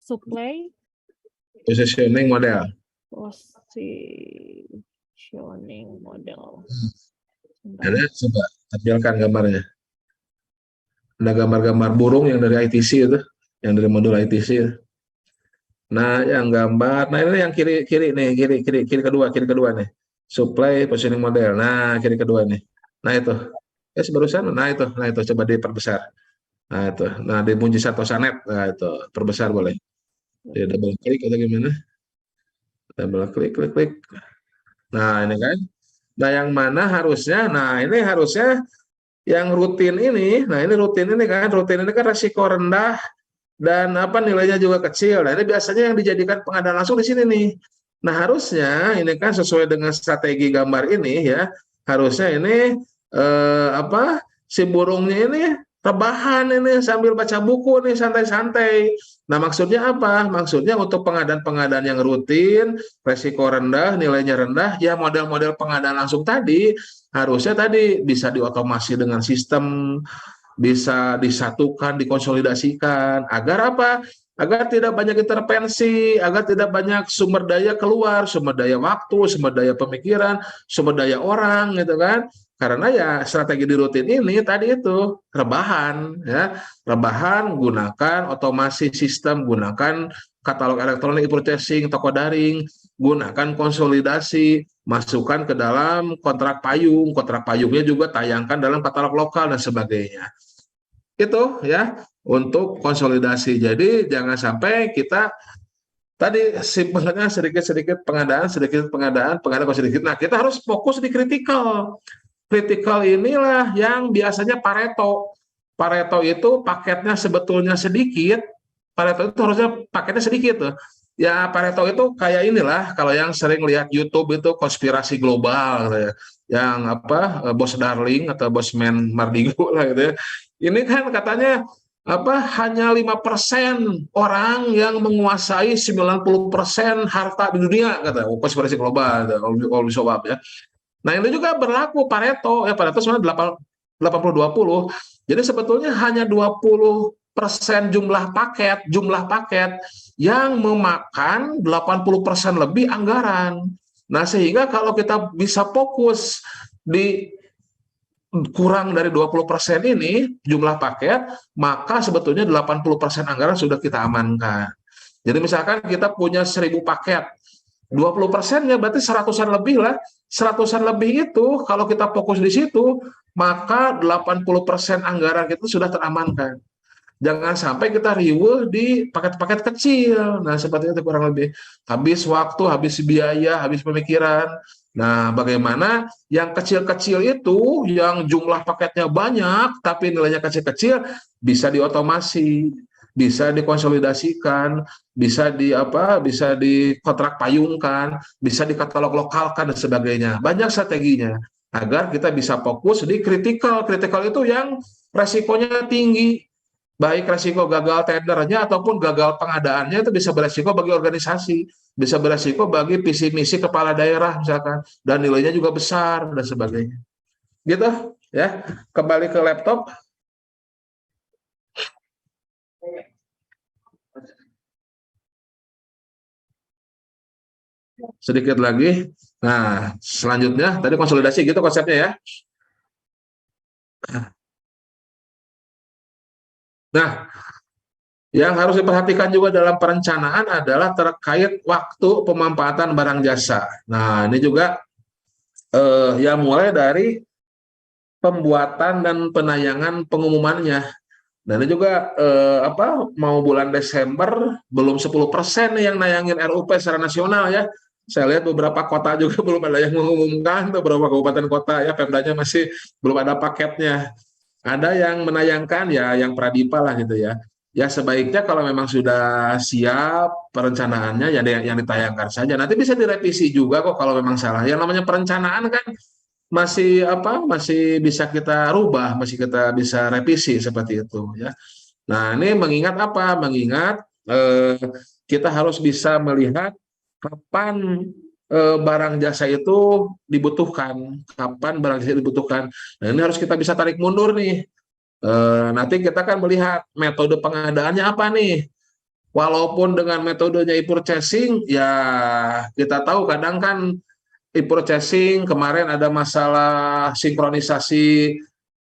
Supply Positioning model. positioning model. Sebentar. Ada coba tampilkan gambarnya. Ada gambar-gambar burung yang dari ITC itu, yang dari modul ITC. Nah, yang gambar, nah ini yang kiri nih, kiri kedua nih. Supply positioning model. Nah, kiri kedua nih. Nah itu. Barusan, nah itu coba diperbesar. Nah itu, nah di Mujizat Tosanet, nah itu perbesar boleh. Di double klik atau gimana? Double klik. Nah ini kan. Nah yang mana harusnya? Nah ini harusnya yang rutin ini. Nah ini rutin ini kan, resiko rendah dan nilainya juga kecil. Nah ini biasanya yang dijadikan pengadaan langsung di sini nih. Nah harusnya ini kan sesuai dengan strategi gambar ini ya, harusnya ini si burungnya ini rebahan ini sambil baca buku nih santai-santai. Nah maksudnya apa? Maksudnya untuk pengadaan-pengadaan yang rutin, resiko rendah, nilainya rendah, ya model-model pengadaan langsung tadi harusnya tadi bisa diotomasi dengan sistem, bisa disatukan, dikonsolidasikan, agar apa? Agar tidak banyak intervensi, agar tidak banyak sumber daya keluar, sumber daya waktu, sumber daya pemikiran, sumber daya orang, gitu kan? Karena ya strategi di rutin ini tadi itu rebahan, ya rebahan, gunakan otomasi sistem, gunakan katalog elektronik e-purchasing, toko daring, gunakan konsolidasi, masukkan ke dalam kontrak payung, kontrak payungnya juga tayangkan dalam katalog lokal dan sebagainya. Itu ya untuk konsolidasi. Jadi jangan sampai kita tadi simpelnya sedikit pengadaan sedikit. Nah, kita harus fokus di kritikal. Kritikal inilah yang biasanya Pareto. Pareto itu paketnya sebetulnya sedikit. Pareto itu harusnya paketnya sedikit tuh. Ya, Pareto itu kayak inilah, kalau yang sering lihat YouTube itu konspirasi global gitu ya. Yang apa, Bos Darling atau Bosman Mardigo lah gitu ya. Ini kan katanya apa, hanya 5% orang yang menguasai 90% harta di dunia, kata konspirasi global, kalau Sobab ya. Nah, ini juga berlaku Pareto, ya Pareto sebenarnya 80-20. Jadi sebetulnya hanya 20% jumlah paket yang memakan 80% lebih anggaran. Nah, sehingga kalau kita bisa fokus di kurang dari 20% ini jumlah paket, maka sebetulnya 80% anggaran sudah kita amankan. Jadi misalkan kita punya 1.000 paket, 20%-nya berarti seratusan lebih lah. Seratusan lebih itu kalau kita fokus di situ, maka 80% anggaran kita sudah teramankan. Jangan sampai kita riweuh di paket-paket kecil. Nah, seperti itu kurang lebih. Habis waktu, habis biaya, habis pemikiran. Nah, bagaimana yang kecil-kecil itu, yang jumlah paketnya banyak, tapi nilainya kecil-kecil, bisa diotomasi, bisa dikonsolidasikan, bisa di apa, bisa dikontrak payungkan, bisa dikatalog lokalkan dan sebagainya. Banyak strateginya agar kita bisa fokus di kritikal. Kritikal itu yang resikonya tinggi, baik resiko gagal tendernya ataupun gagal pengadaannya, itu bisa beresiko bagi organisasi, bisa beresiko bagi visi misi kepala daerah misalkan, dan nilainya juga besar dan sebagainya. Gitu ya. Kembali ke laptop sedikit lagi. Nah, selanjutnya tadi konsolidasi gitu konsepnya ya. Nah, yang harus diperhatikan juga dalam perencanaan adalah terkait waktu pemanfaatan barang jasa. Nah, ini juga ya mulai dari pembuatan dan penayangan pengumumannya. Dan ini juga apa, mau bulan Desember belum 10% nih yang nayangin RUP secara nasional ya. Saya lihat beberapa kota juga belum ada yang mengumumkan, beberapa kabupaten kota ya Pemdanya masih belum ada paketnya. Ada yang menayangkan ya yang Pradipa lah gitu ya. Ya sebaiknya kalau memang sudah siap perencanaannya ya yang ditayangkan saja. Nanti bisa direvisi juga kok kalau memang salah. Yang namanya perencanaan kan masih apa, masih bisa kita rubah, masih kita bisa revisi seperti itu ya. Nah, ini mengingat apa? Mengingat kita harus bisa melihat kapan barang jasa itu dibutuhkan, kapan barang jasa dibutuhkan. Nah, ini harus kita bisa tarik mundur nih. Nanti kita kan melihat metode pengadaannya apa nih. Walaupun dengan metodenya e-purchasing, ya kita tahu kadang kan e-purchasing kemarin ada masalah sinkronisasi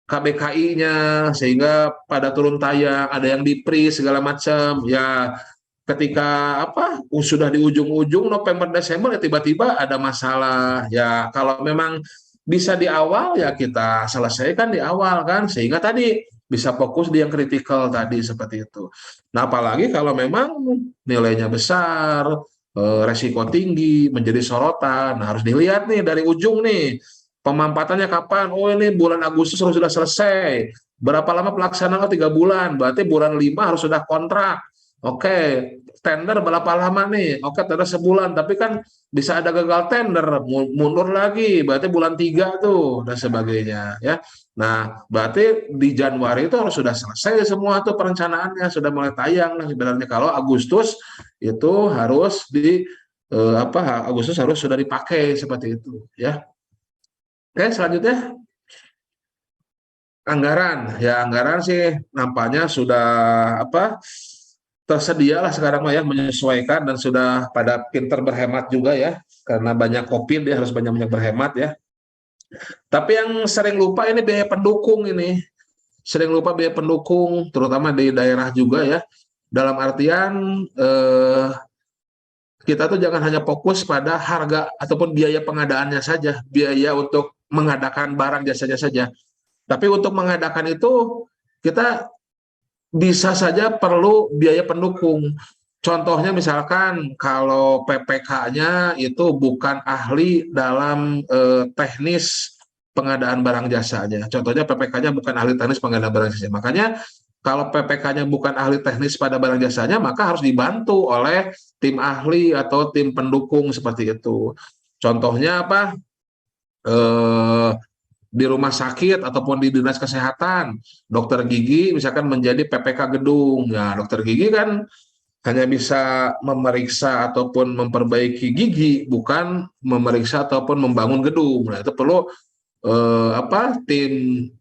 KBKI-nya sehingga pada turun tayang ada yang di-freeze segala macam ya. Ketika apa sudah di ujung-ujung November Desember ya tiba-tiba ada masalah ya. Kalau memang bisa di awal ya kita selesaikan di awal kan, sehingga tadi bisa fokus di yang kritikal tadi seperti itu. Nah, apalagi kalau memang nilainya besar, resiko tinggi, menjadi sorotan. Nah, harus dilihat nih dari ujung nih, pemanfaatannya kapan. Oh, ini bulan Agustus harus sudah selesai. Berapa lama pelaksanaan? Oh, 3 bulan. Berarti bulan 5 harus sudah kontrak. Oke, tender berapa lama nih? Oke, tender sebulan. Tapi kan bisa ada gagal tender, mundur lagi. Berarti bulan 3 tuh, dan sebagainya. Ya. Nah, berarti di Januari itu harus sudah selesai semua tuh perencanaannya. Sudah mulai tayang. Nah, sebenarnya kalau Agustus itu harus di apa, Agustus harus sudah dipakai seperti itu. Ya. Oke, selanjutnya anggaran. Ya, anggaran sih nampaknya sudah apa, tersedia lah sekarang mah ya, menyesuaikan dan sudah pada pinter berhemat juga ya, karena banyak COVID dia harus banyak-banyak berhemat ya. Tapi yang sering lupa ini biaya pendukung ini. Sering lupa biaya pendukung terutama di daerah juga ya. Dalam artian kita tuh jangan hanya fokus pada harga ataupun biaya pengadaannya saja, biaya untuk mengadakan barang jasanya saja. Tapi untuk mengadakan itu kita bisa saja perlu biaya pendukung. Contohnya misalkan kalau PPK-nya itu bukan ahli dalam teknis pengadaan barang jasanya. Contohnya PPK-nya bukan ahli teknis pengadaan barang jasa. Makanya kalau PPK-nya bukan ahli teknis pada barang jasanya, maka harus dibantu oleh tim ahli atau tim pendukung seperti itu. Contohnya apa? Eh, di rumah sakit ataupun di dinas kesehatan, dokter gigi misalkan menjadi PPK gedung. Ya, dokter gigi kan hanya bisa memeriksa ataupun memperbaiki gigi, bukan memeriksa ataupun membangun gedung. Nah, itu perlu tim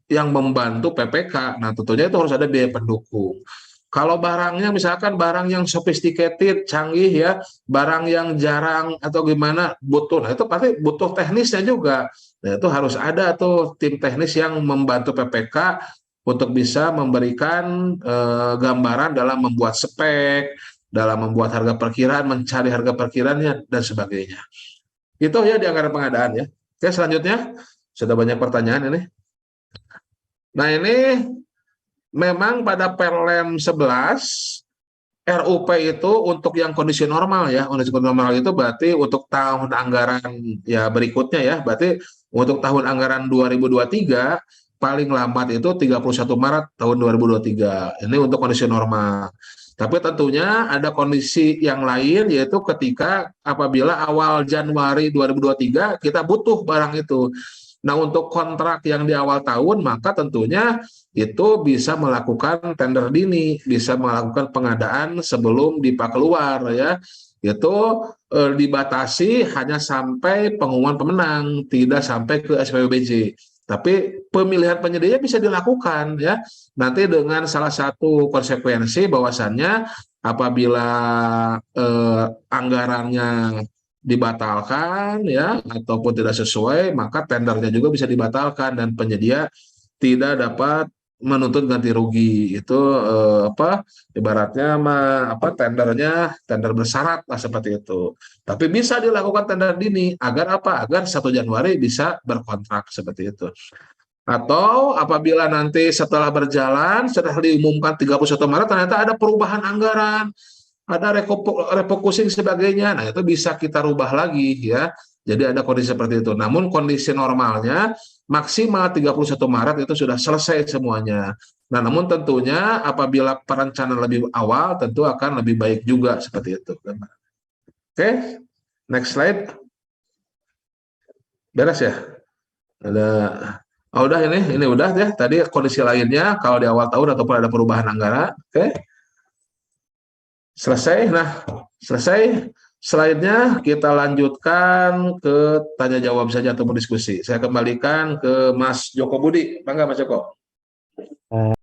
yang membantu PPK. Nah, tentunya itu harus ada biaya pendukung. Kalau barangnya misalkan barang yang sophisticated, canggih ya, barang yang jarang atau gimana butuh, nah itu pasti butuh teknisnya juga. Nah, itu harus ada tuh tim teknis yang membantu PPK untuk bisa memberikan gambaran dalam membuat spek, dalam membuat harga perkiraan, mencari harga perkiraannya dan sebagainya. Itu ya di anggaran pengadaan ya. Oke, selanjutnya sudah banyak pertanyaan ini. Nah, ini memang pada Perlem 11 RUP itu untuk yang kondisi normal ya. Kondisi normal itu berarti untuk tahun anggaran ya berikutnya ya. Berarti untuk tahun anggaran 2023 paling lambat itu 31 Maret tahun 2023. Ini untuk kondisi normal. Tapi tentunya ada kondisi yang lain yaitu ketika apabila awal Januari 2023 kita butuh barang itu. Nah, untuk kontrak yang di awal tahun maka tentunya itu bisa melakukan tender dini, bisa melakukan pengadaan sebelum DIPA keluar ya. Itu dibatasi hanya sampai pengumuman pemenang, tidak sampai ke SPBJ. Tapi pemilihan penyedia bisa dilakukan ya. Nanti dengan salah satu konsekuensi bahwasannya apabila anggarannya dibatalkan ya ataupun tidak sesuai, maka tendernya juga bisa dibatalkan dan penyedia tidak dapat menuntut ganti rugi. Itu ibaratnya tendernya tender bersyarat lah seperti itu. Tapi bisa dilakukan tender dini agar apa? Agar 1 Januari bisa berkontrak seperti itu. Atau apabila nanti setelah berjalan, setelah diumumkan 31 Maret, ternyata ada perubahan anggaran, ada refocusing sebagainya. Nah, itu bisa kita rubah lagi ya. Jadi ada kondisi seperti itu. Namun kondisi normalnya maksimal 31 Maret itu sudah selesai semuanya. Nah, namun tentunya apabila perencanaan lebih awal tentu akan lebih baik juga seperti itu. Oke, next slide. Beres ya? Ada. Oh, udah ini udah ya. Tadi kondisi lainnya kalau di awal tahun ataupun ada perubahan anggaran. Oke. Selesai. Nah, selesai. Slide-nya kita lanjutkan ke tanya jawab saja atau berdiskusi. Saya kembalikan ke Mas Joko Budi. Bangga Mas Joko.